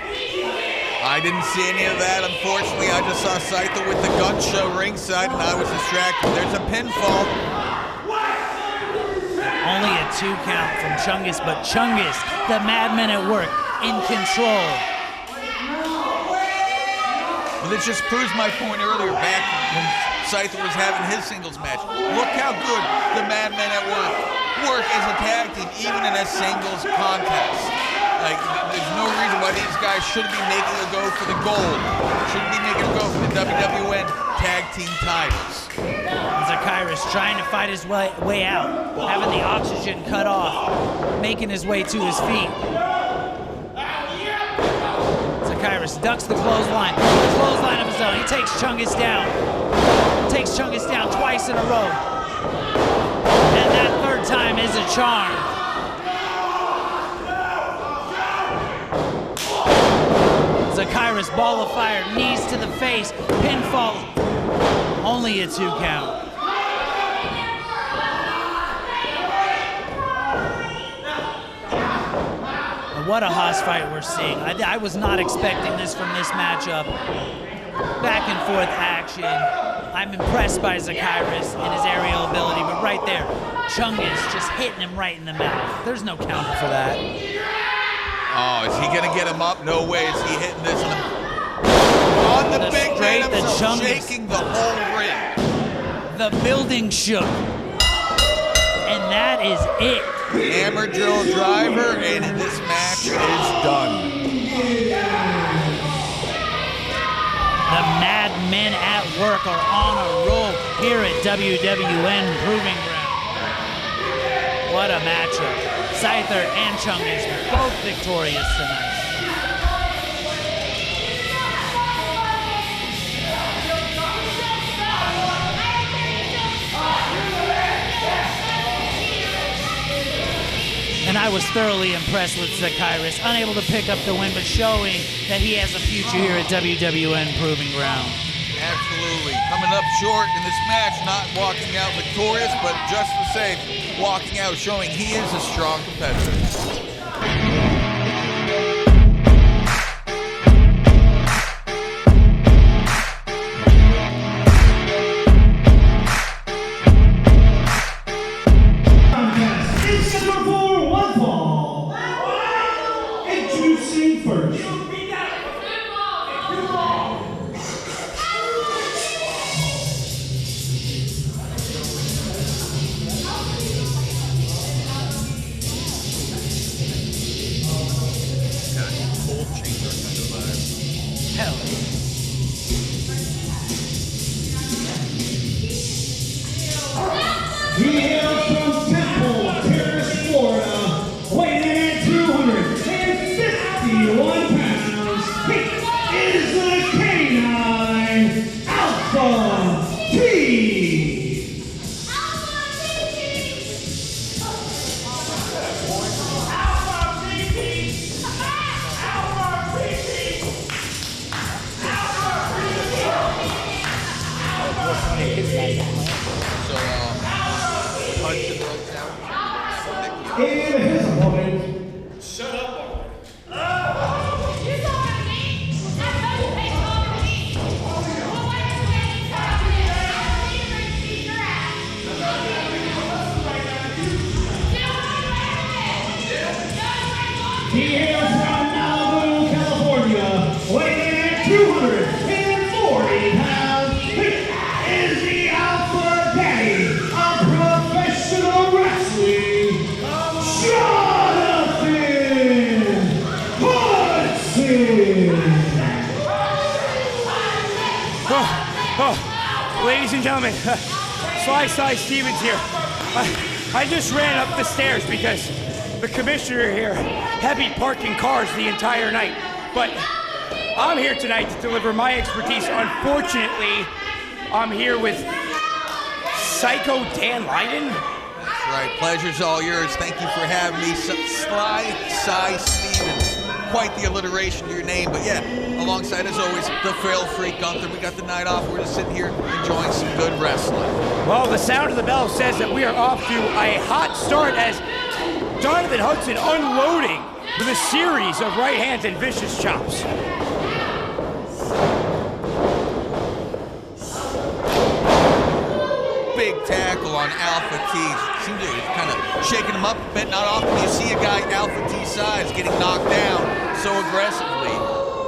I didn't see any of that, unfortunately. I just saw Sytheer with the gun show ringside, and I was distracted. There's a pinfall. Only a 2 count from Chungus, but Chungus, the madman at work, in control. But this just proves my point earlier back when Sytheer was having his singles match. Look how good the Madmen at work as a tag team, even in a singles contest. Like, there's no reason why these guys shouldn't be making a go for the gold. Shouldn't be making a go for the WWN tag team titles. Zachyras trying to fight his way out, having the oxygen cut off, making his way to his feet. Zachyras ducks the clothesline of his own. He takes Chungus down. Twice in a row. And that third time is a charm. Zachyras, ball of fire, knees to the face, pinfall. Only a 2 count. What a Haas fight we're seeing. I was not expecting this from this matchup. Back and forth action. I'm impressed by Zachyras and his aerial ability, but right there, Chungus just hitting him right in the mouth. There's no counter for that. Oh, is he gonna get him up? No way is he hitting this on the big man himself, shaking the whole ring. The building shook. And that is it. Hammer drill driver, and this match is done. The Madmen at work are on a roll here at WWN Proving Ground. What a matchup. Sytheer and Chungus both victorious tonight. And I was thoroughly impressed with Zachyras, unable to pick up the win, but showing that he has a future here at WWN Proving Ground. Absolutely. Coming up short in this match, not walking out victorious, but just the same, walking out showing he is a strong competitor. He hails from Torres, Florida, weighing in at 251 pounds. He is the Canine Alpha T. Hudson wrote down. And his opponent. Shut up, He hails from Malibu, California, weighing in at 240 pounds. He is the Alpha Daddy of professional wrestling, Jonathan Hudson. ladies and gentlemen, Sly Stevens here. I just ran up the stairs because the commissioner here had me parking cars the entire night. But I'm here tonight to deliver my expertise. Unfortunately, I'm here with Psycho Dan Leiden. That's right. Pleasure's all yours. Thank you for having me, Sly Stevens. Quite the alliteration to your name, but yeah, alongside as always, the frail freak Gunther. We got the night off. We're just sitting here enjoying some good wrestling. Well, the sound of the bell says that we are off to a hot start as Jonathan Hudson unloading with a series of right hands and vicious chops. Big tackle on Alpha T. Seems to be kind of shaking him up a bit. Not often you see a guy Alpha T size getting knocked down so aggressively.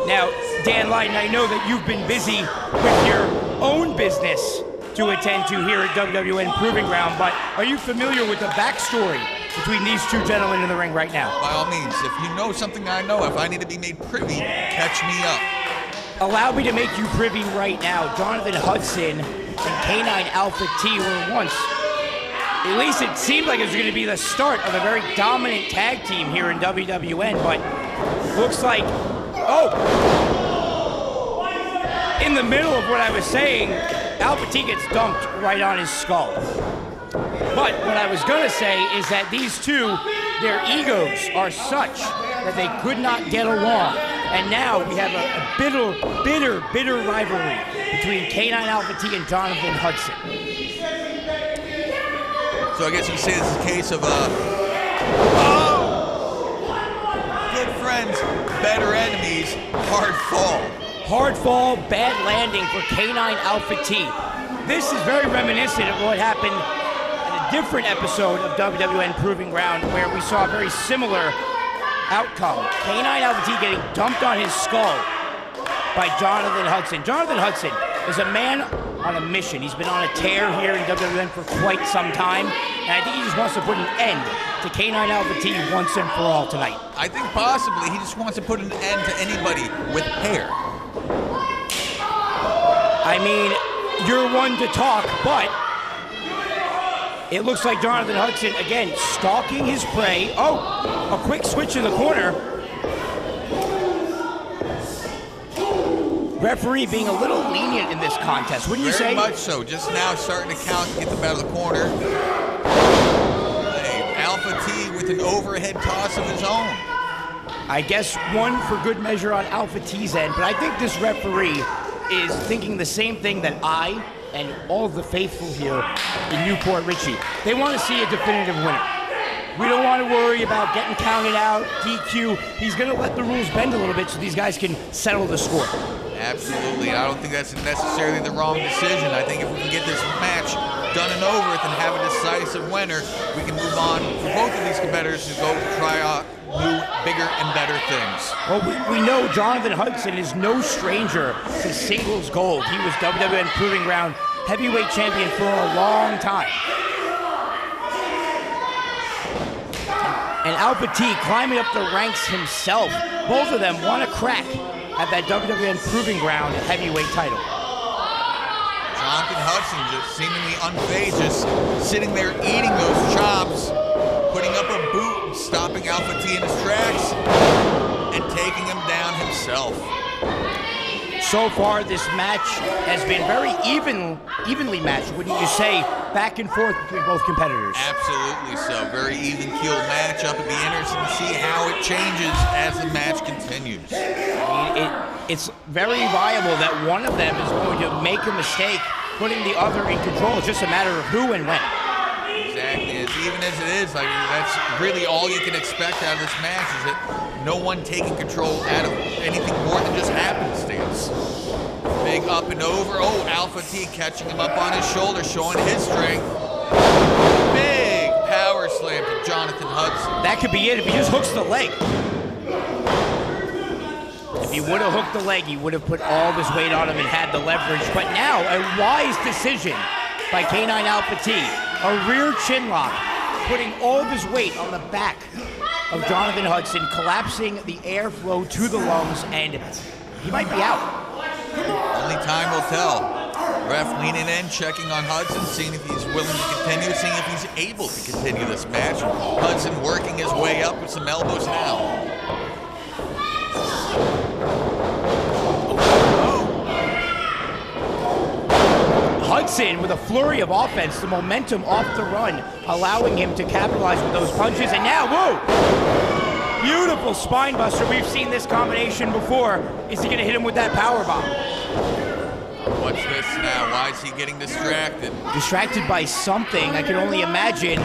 Now, Dan Lyden, I know that you've been busy with your own business to attend to here at WWN Proving Ground, but are you familiar with the backstory between these two gentlemen in the ring right now? By all means, if you know something I know, if I need to be made privy, catch me up. Allow me to make you privy right now. Jonathan Hudson and K9 Alpha T were once, at least it seemed like it was going to be the start of a very dominant tag team here in WWN, but looks like, in the middle of what I was saying, Alpha T gets dumped right on his skull. But what I was going to say is that these two, their egos are such that they could not get along. And now we have a bitter rivalry between K9 Alpha T and Jonathan Hudson. So I guess you say this is a case of, good friends, better enemies, hard fall. Hard fall, bad landing for K9 Alpha T. This is very reminiscent of what happened in a different episode of WWN Proving Ground where we saw a very similar outcome. K9 Alpha T getting dumped on his skull by Jonathan Hudson. Jonathan Hudson is a man on a mission. He's been on a tear here in WWN for quite some time, and I think he just wants to put an end to K9 Alpha T once and for all tonight. I think possibly he just wants to put an end to anybody with hair. I mean, you're one to talk, but it looks like Jonathan Hudson, again, stalking his prey. Oh, a quick switch in the corner. Referee being a little lenient in this contest, wouldn't you say? Very much so. Just now starting to count, get them out of the corner. Alpha T with an overhead toss of his own. I guess one for good measure on Alpha T's end, but I think this referee is thinking the same thing that I and all of the faithful here in Port Richey. They want to see a definitive winner. We don't want to worry about getting counted out, DQ. He's going to let the rules bend a little bit so these guys can settle the score. Absolutely. I don't think that's necessarily the wrong decision. I think if we can get this match done and over with and have a decisive winner, we can move on for both of these competitors to go try out new, bigger, and better things. Well, we know Jonathan Hudson is no stranger to singles gold. He was WWN Proving Ground heavyweight champion for a long time. And Alpha T climbing up the ranks himself. Both of them want a crack at that WWN Proving Ground heavyweight title. Jonathan Hudson just seemingly unfazed, just sitting there eating those chops, putting up a boot and stopping Alpha T in his tracks, and taking him down himself. So far, this match has been very evenly matched, wouldn't you say? Back and forth between both competitors. Absolutely so. Very even-keeled matchup. It'd be interesting to see how it changes as the match continues. I mean, it's very viable that one of them is going to make a mistake, putting the other in control. It's just a matter of who and when. Exactly. As even as it is, I mean, that's really all you can expect out of this match is that no one taking control out of anything more than just happenstance. Big up and over. Oh, Alpha T catching him up on his shoulder, showing his strength. Big power slam to Jonathan Hudson. That could be it if he just hooks the leg. If he would have hooked the leg, he would have put all of his weight on him and had the leverage. But now, a wise decision by K9 Alpha T. A rear chin lock, putting all of his weight on the back of Jonathan Hudson, collapsing the airflow to the lungs, and he might be out. Only time will tell. Ref leaning in, checking on Hudson, seeing if he's willing to continue, seeing if he's able to continue this match. Hudson working his way up with some elbows now. Hudson with a flurry of offense, the momentum off the run, allowing him to capitalize with those punches. And now, whoa! Beautiful spine buster. We've seen this combination before. Is he going to hit him with that power bomb? What's this now? Why is he getting distracted? Distracted by something. I can only imagine.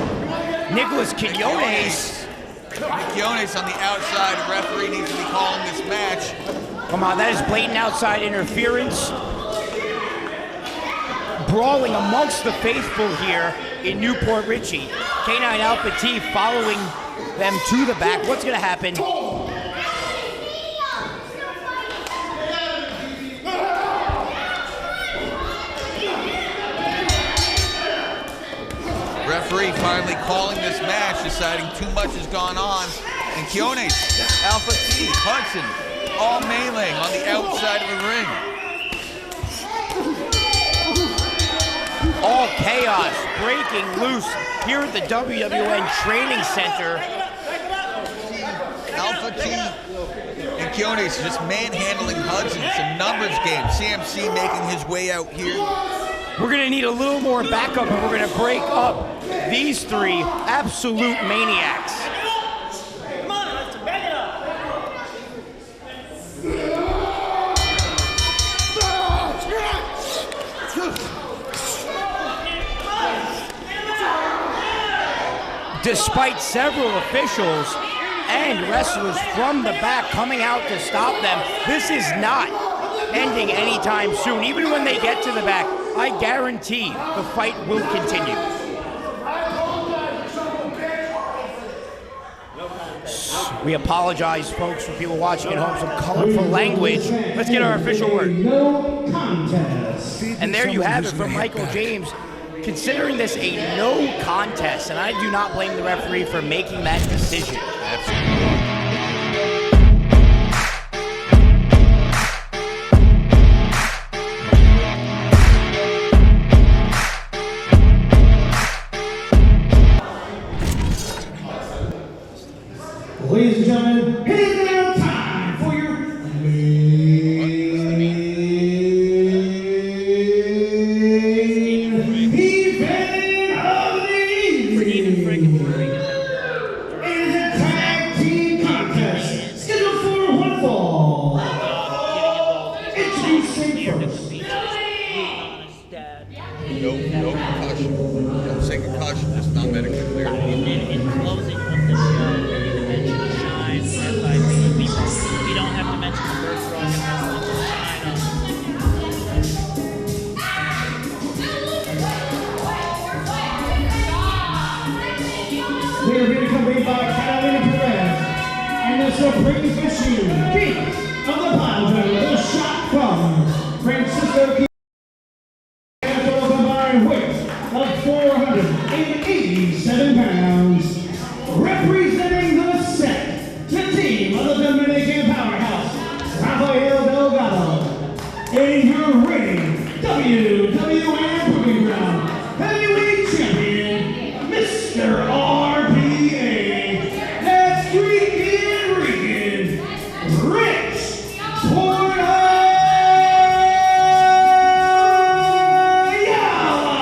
Nicholas Quinones. Quinones on the outside. The referee needs to be calling this match. Come on, that is blatant outside interference. Brawling amongst the faithful here in Port Richey. K9 Alpha T following them to the back. What's going to happen? finally calling this match, deciding too much has gone on. And Kiones, Alpha T, Hudson, all meleeing on the outside of the ring. All chaos breaking loose here at the WWN Training Center. Alpha T and Kiones just manhandling Hudson. Some numbers game. CMC making his way out here. We're going to need a little more backup, and we're going to break up these three absolute maniacs. Come on, let's back it up. Despite several officials and wrestlers from the back coming out to stop them, this is not ending anytime soon. Even when they get to the back, I guarantee the fight will continue. We apologize, folks, for people watching at home, some colorful language. Let's get our official word. No contest. And there you have it from Michael James, considering this a no contest, and I do not blame the referee for making that decision. Ladies and gentlemen, hitting now time for your main event of the evening. It is a tag team contest scheduled for one fall. Introducing first. No concussion. Don't say concussion, just not medically clear. And then in closing of the show, we mention Shine, whereby we don't have to mention the first rock and wrestling to Shine on. We are being accompanied by Catalina Perez and the Supreme Machine, King of the Pile Driver, the shot from Francisco combined weight of 487 pounds. Representing the set, the team of the Dominican powerhouse, Rafael Delgado. In your reigning WWN Proving Ground heavyweight champion, Mr. RPA. That's Rican Rich Ayala.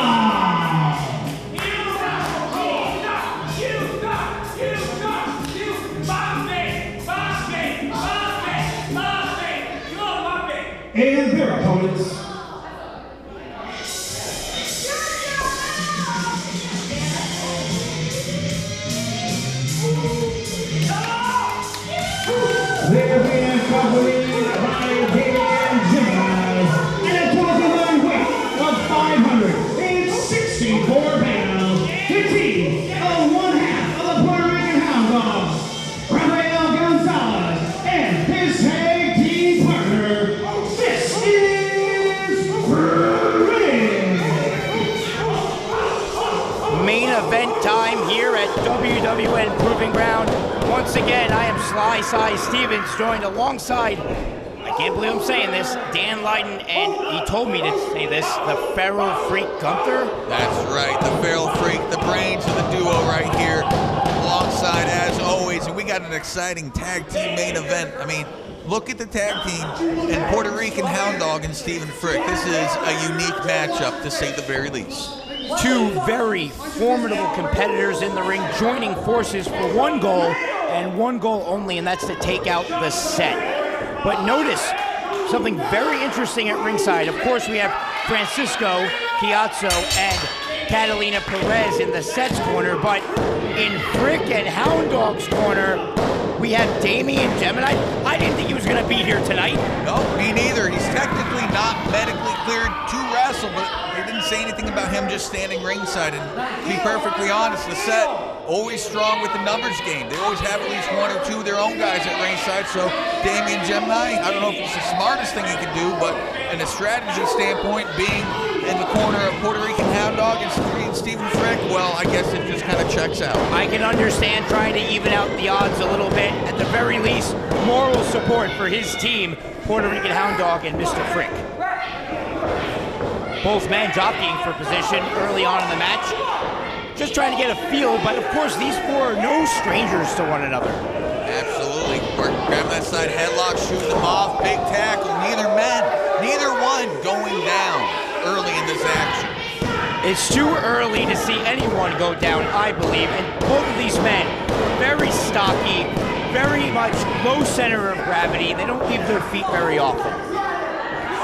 And their opponents. They're being accompanied by WWN Gemini and a total weight of 564 pounds. The team of one half of the Puertorican Hounddog, Rafael Gonzalez, and his tag team partner. This is Main event time here at WWN Proving Ground. Once again, I am Sly Size Stevens, joined alongside, I can't believe I'm saying this, Dan Lydon, and he told me to say this, the Feral Freak Gunther. That's right, the Feral Freak, the brains of the duo right here, alongside as always, and we got an exciting tag team main event. I mean, look at the tag team and Puertorican Hounddog and Stephen Frick. This is a unique matchup, to say the very least. Two very formidable competitors in the ring, joining forces for one goal, and one goal only, and that's to take out the set. But notice something very interesting at ringside. Of course, we have Francisco Chiazzo and Catalina Perez in the set's corner, but in Frick and Hounddog's corner, we have Damian Gemini. I didn't think he was going to be here tonight. No, me neither. He's technically not medically cleared to wrestle, but they didn't say anything about him just standing ringside. And to be perfectly honest, the set always strong with the numbers game. They always have at least one or two of their own guys at ringside. So Damian Gemini, I don't know if it's the smartest thing he can do, but in a strategy standpoint, being in the corner of Puertorican Hounddog and Stephen Frick, well, I guess it just kind of checks out. I can understand trying to even out the odds a little bit. At the very least, moral support for his team, Puerto Rican Hounddog and Mr. Frick. Both men jockeying for position early on in the match. Just trying to get a feel, but of course these four are no strangers to one another. Absolutely. Grabbing that side headlock, shooting them off, big tackle. Neither one going down early in this action. It's too early to see anyone go down, I believe, and both of these men, very stocky, very much low center of gravity. They don't leave their feet very often.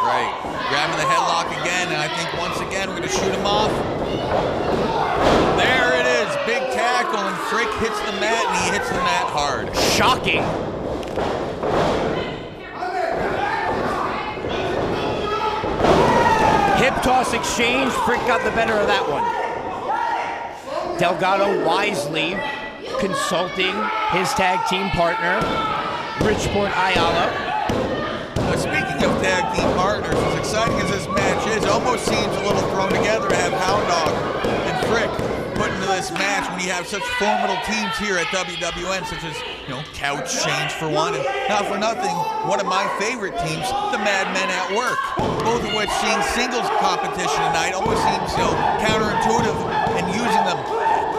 Right. Grabbing the headlock again, and I think once again we're going to shoot him off. There it is, big tackle, and Frick hits the mat, and he hits the mat hard. Shocking. Hip toss exchange, Frick got the better of that one. Delgado wisely consulting his tag team partner, Bridgeport Ayala. Speaking of tag team partners, as exciting as this match is, it almost seems a little thrown together to have Hounddog and Frick put into this match when you have such formidable teams here at WWN, such as, Couch Change for one, and not for nothing, one of my favorite teams, the Mad Men at Work, both of which seeing singles competition tonight almost seems counterintuitive and using them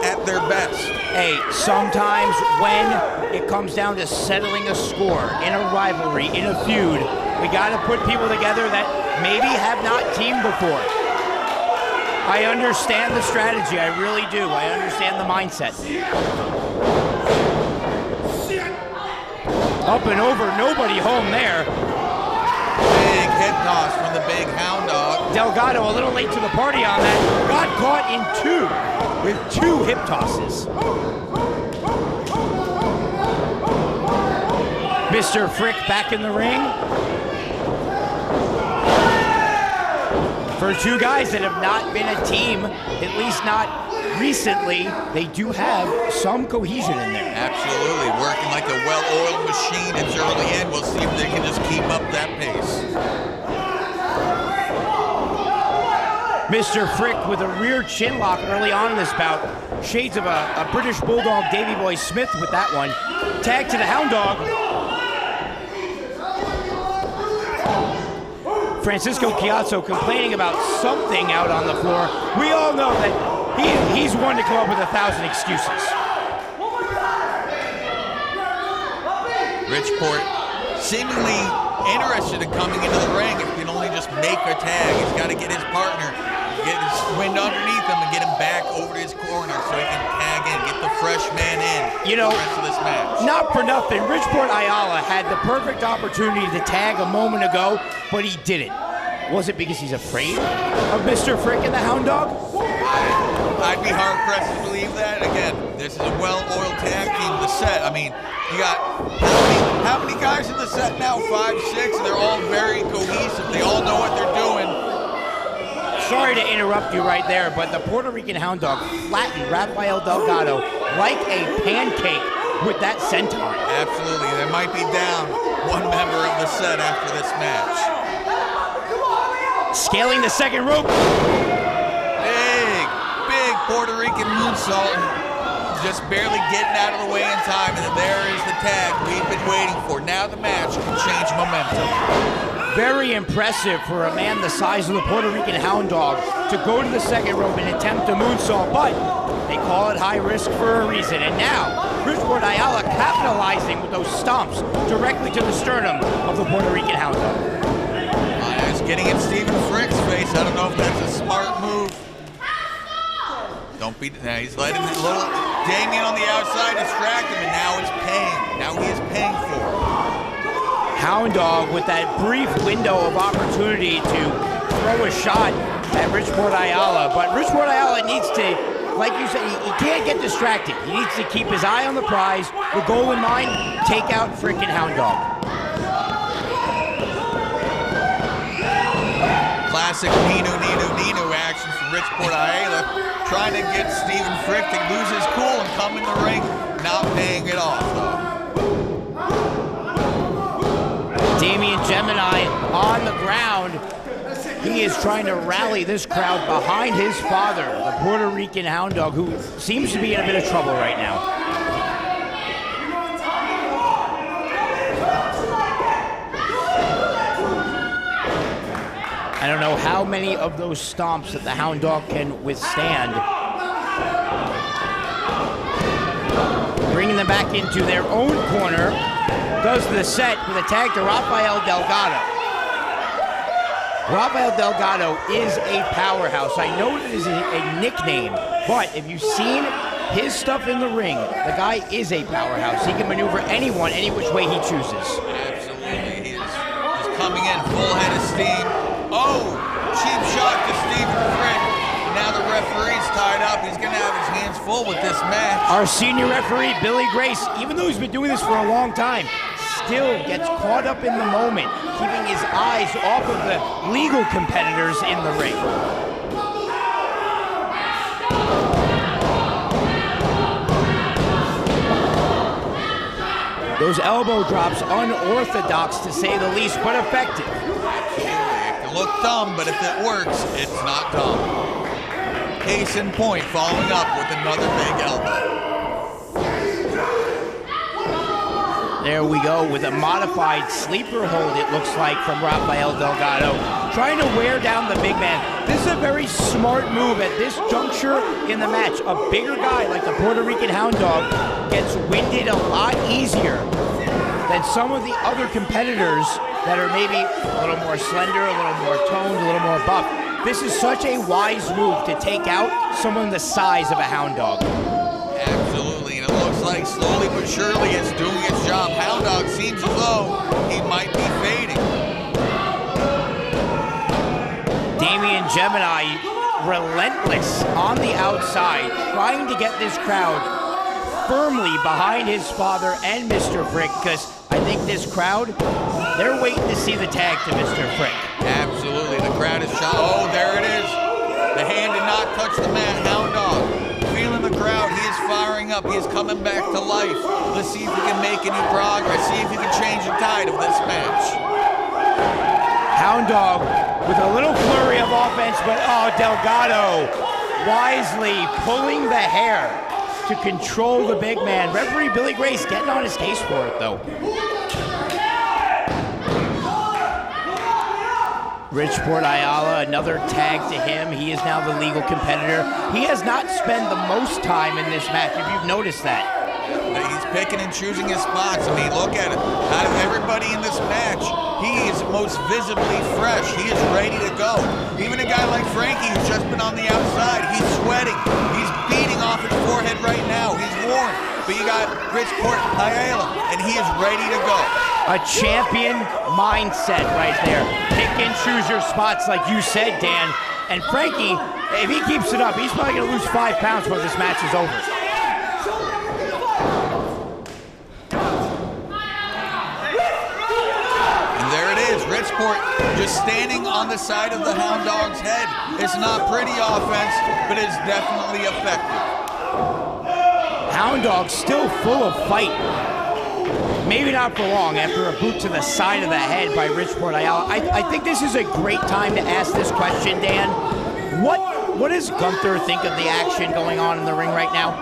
at their best. Hey, sometimes when it comes down to settling a score in a rivalry, in a feud, we gotta put people together that maybe have not teamed before. I understand the strategy, I really do. I understand the mindset. Up and over, nobody home there. Big hip toss from the big Hounddog. Delgado a little late to the party on that. Got caught in two, with two hip tosses. Mr. Frick back in the ring. For two guys that have not been a team, at least not recently, they do have some cohesion in there. Absolutely, working like a well-oiled machine. It's early in. We'll see if they can just keep up that pace. Mr. Frick with a rear chin lock early on in this bout. Shades of a British Bulldog Davy Boy Smith with that one. Tag to the Hounddog. Francisco Chiazzo complaining about something out on the floor. We all know that he's one to come up with 1,000 excuses. Bridgeport seemingly interested in coming into the ring if he can only just make a tag. He's got to get his partner, get his wind underneath him, and get him back over to his corner so he can tag in, get the fresh man in for the rest of this match. Not for nothing, Bridgeport Ayala had the perfect opportunity to tag a moment ago, but he didn't. Was it because he's afraid of Mr. Frick and the Hounddog? I'd be hard-pressed to believe that. Again, this is a well-oiled tag team. The set, I mean, you got how many guys in the set now? 5, 6, and they're all very cohesive. They all know what they're doing. Sorry to interrupt you right there, but the Puerto Rican Hounddog flattened Rafael Delgado like a pancake with that senton. Absolutely. They might be down one member of the set after this match. Scaling the second rope. Big Puerto Rican moonsault. Just barely getting out of the way in time, and there is the tag we've been waiting for. Now the match can change momentum. Very impressive for a man the size of the Puerto Rican Hounddog to go to the second rope and attempt a moonsault, but they call it high risk for a reason. And now, Bridgeport Ayala capitalizing with those stomps directly to the sternum of the Puerto Rican Hounddog. He's getting in Stephen Frick's face. I don't know if that's a smart move. Don't be. Now he's letting the little Damien on the outside distract him, and now he's paying. Now he is paying for it. Hounddog with that brief window of opportunity to throw a shot at Bridgeport Ayala, but Bridgeport Ayala needs to, like you said, he can't get distracted. He needs to keep his eye on the prize, the goal in mind, take out frickin' Hounddog. Classic Nino action from Bridgeport Ayala, trying to get Stephen Frick to lose his cool and come in the ring, not paying it off though. Damien Gemini on the ground. he is trying to rally this crowd behind his father, the Puerto Rican Hounddog, who seems to be in a bit of trouble right now. I don't know how many of those stomps that the Hounddog can withstand. Bringing them back into their own corner. Does the set with a tag to Rafael Delgado. Rafael Delgado is a powerhouse. I know it is a nickname, but if you've seen his stuff in the ring, the guy is a powerhouse. He can maneuver anyone, any which way he chooses. Absolutely, he is coming in full head of steam. Oh, cheap shot to Stephen Frick. Now the referee's tied up. He's going to have his hands full with this match. Our senior referee, Billy Grace, even though he's been doing this for a long time, still gets caught up in the moment, keeping his eyes off of the legal competitors in the ring. Those elbow drops, unorthodox to say the least, but effective. Absolutely. It can look dumb, but if it works, it's not dumb. Case in point, following up with another big elbow. There we go with a modified sleeper hold, it looks like, from Rafael Delgado. Trying to wear down the big man. This is a very smart move at this juncture in the match. A bigger guy like the Puerto Rican Hounddog gets winded a lot easier than some of the other competitors that are maybe a little more slender, a little more toned, a little more buff. This is such a wise move to take out someone the size of a Hounddog. Absolutely, and it looks like slowly but surely it's doing its job. Hounddog seems as though he might be fading. Damian Gemini, relentless on the outside, trying to get this crowd firmly behind his father and Mr. Frick, because I think this crowd, they're waiting to see the tag to Mr. Frick. Absolutely, the crowd is shot. Oh, there it is. The hand did not touch the mat. Hounddog, feeling the crowd, he is firing up. He is coming back to life. Let's see if he can make any progress. See if he can change the tide of this match. Hounddog with a little flurry of offense, but Delgado wisely pulling the hair to control the big man. Referee Billy Grace getting on his case for it, though. Richport Ayala, another tag to him. He is now the legal competitor. He has not spent the most time in this match, if you've noticed that. He's picking and choosing his spots. I mean, look at it. Out of everybody in this match, he is most visibly fresh. He is ready to go. Even a guy like Frankie, who's just been on the outside, he's sweating. He's beating off his forehead right now. He's worn. But you got Richport Ayala, and he is ready to go. A champion mindset right there. Pick and choose your spots like you said, Dan. And Frankie, if he keeps it up, he's probably going to lose 5 pounds before this match is over. And there it is, Richport just standing on the side of the Hounddog's head. It's not pretty offense, but it's definitely effective. Hounddog still full of fight. Maybe not for long after a boot to the side of the head by Richport Ayala. I think this is a great time to ask this question, Dan. What does Gunther think of the action going on in the ring right now?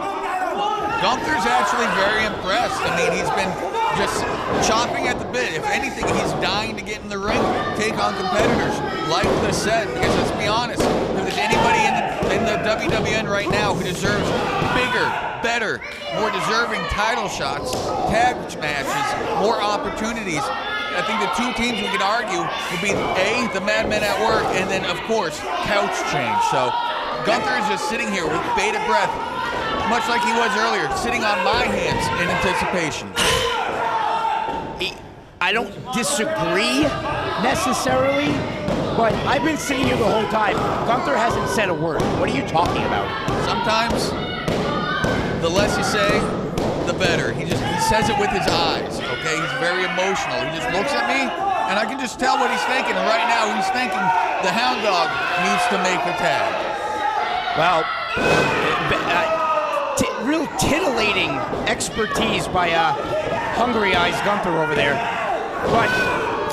Gunther's actually very impressed. I mean, he's been just chomping at the bit. If anything, he's dying to get in the ring, take on competitors like the set. Because let's be honest, if there's anybody in the WWN right now who deserves bigger, better, more deserving title shots, tag matches, more opportunities, I think the two teams we could argue would be A, the Madmen at Work, and then, of course, Couch Change. So Gunther is just sitting here with bated breath, much like he was earlier, sitting on my hands in anticipation. I don't disagree necessarily, but I've been sitting here the whole time. Gunther hasn't said a word. What are you talking about? Sometimes the less you say, the better. He says it with his eyes, okay? He's very emotional. He just looks at me, and I can just tell what he's thinking. And right now, he's thinking the Hounddog needs to make a tag. Well, real titillating expertise by Hungry Eyes Gunther over there. But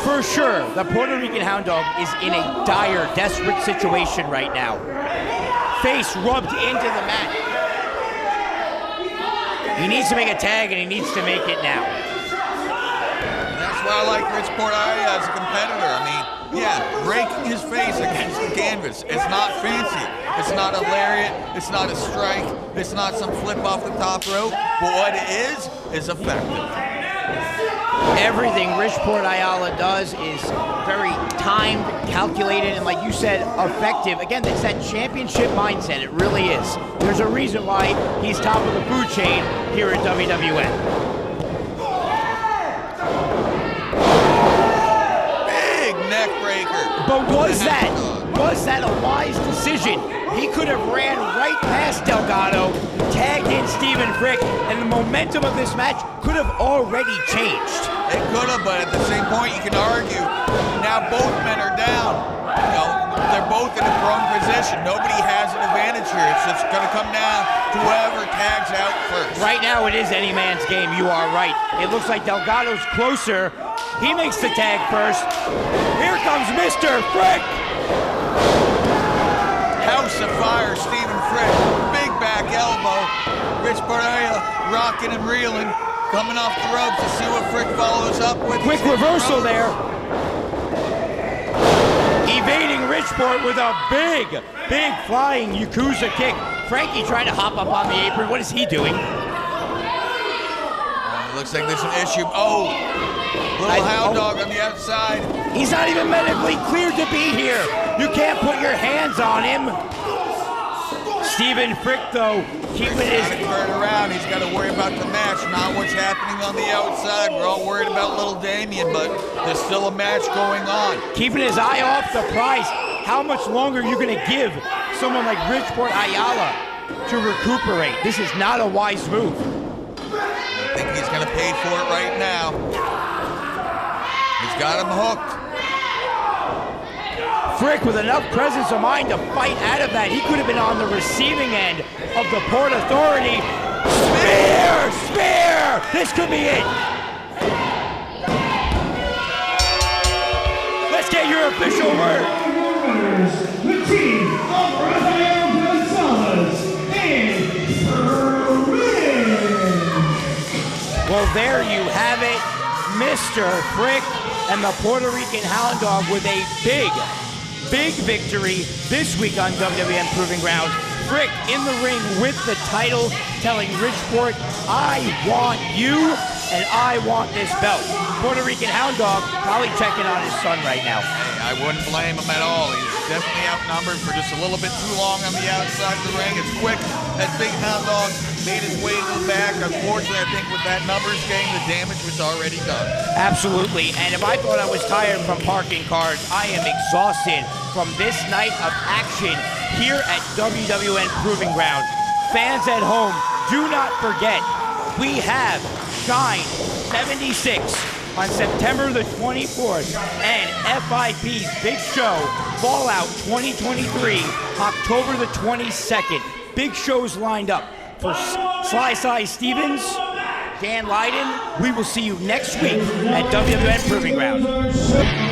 For sure, the Puerto Rican Hounddog is in a dire, desperate situation right now. Face rubbed into the mat. He needs to make a tag, and he needs to make it now. And that's why I like Rich Porteria as a competitor. I mean, yeah, breaking his face against the canvas. It's not fancy. It's not a lariat. It's not a strike. It's not some flip off the top rope. But what it is effective. Everything Rich Ayala does is very timed, calculated, and like you said, effective. Again, it's that championship mindset. It really is. There's a reason why he's top of the food chain here at WWN. Big neck breaker. But was that a wise decision? He could have ran right past Delgado, tagged in Stephen Frick, and the momentum of this match could have already changed. It could have, but at the same point, you can argue. Now both men are down. You know, they're both in a prone position. Nobody has an advantage here. It's just going to come down to whoever tags out first. Right now, it is any man's game. You are right. It looks like Delgado's closer. He makes the tag first. Here comes Mr. Frick. House of Fire, Stephen Frick. Big back elbow. Rich Porteria rocking and reeling. Coming off the ropes to see what Frick follows up with. Quick reversal there. Evading Richport with a big flying Yakuza kick. Frankie trying to hop up on the apron. What is he doing? Looks like there's an issue. Oh, little Hounddog on the outside. He's not even medically cleared to be here. You can't put your hands on him. Stephen Frick, though, keeping his... Turn around. He's got to worry about the match, not what's happening on the outside. We're all worried about little Damien, but there's still a match going on. Keeping his eye off the prize. How much longer are you going to give someone like Richport Ayala to recuperate? This is not a wise move. I think he's going to pay for it right now. He's got him hooked. Frick with enough presence of mind to fight out of that. He could have been on the receiving end of the Port Authority. Spear! This could be it. Let's get your official word. The team of Rafael and Well, there you have it. Mr. Frick and the Puerto Rican Hounddog with a big victory this week on WWN Proving Ground. Frick in the ring with the title, telling Richport, I want you and I want this belt. Puerto Rican Hounddog probably checking on his son right now. Hey, I wouldn't blame him at all. He's definitely outnumbered for just a little bit too long on the outside of the ring. It's quick. That big Hounddog made his way to the back. Unfortunately, I think with that numbers game, the damage was already done. Absolutely, and if I thought I was tired from parking cars, I am exhausted from this night of action here at WWN Proving Ground. Fans at home, do not forget, we have Shine 76 on September the 24th and FIP's Big Show Fallout 2023 October the 22nd. Big shows lined up for Sly Size Stevens, Dan Lydon. We will see you next week at WWN Proving Ground.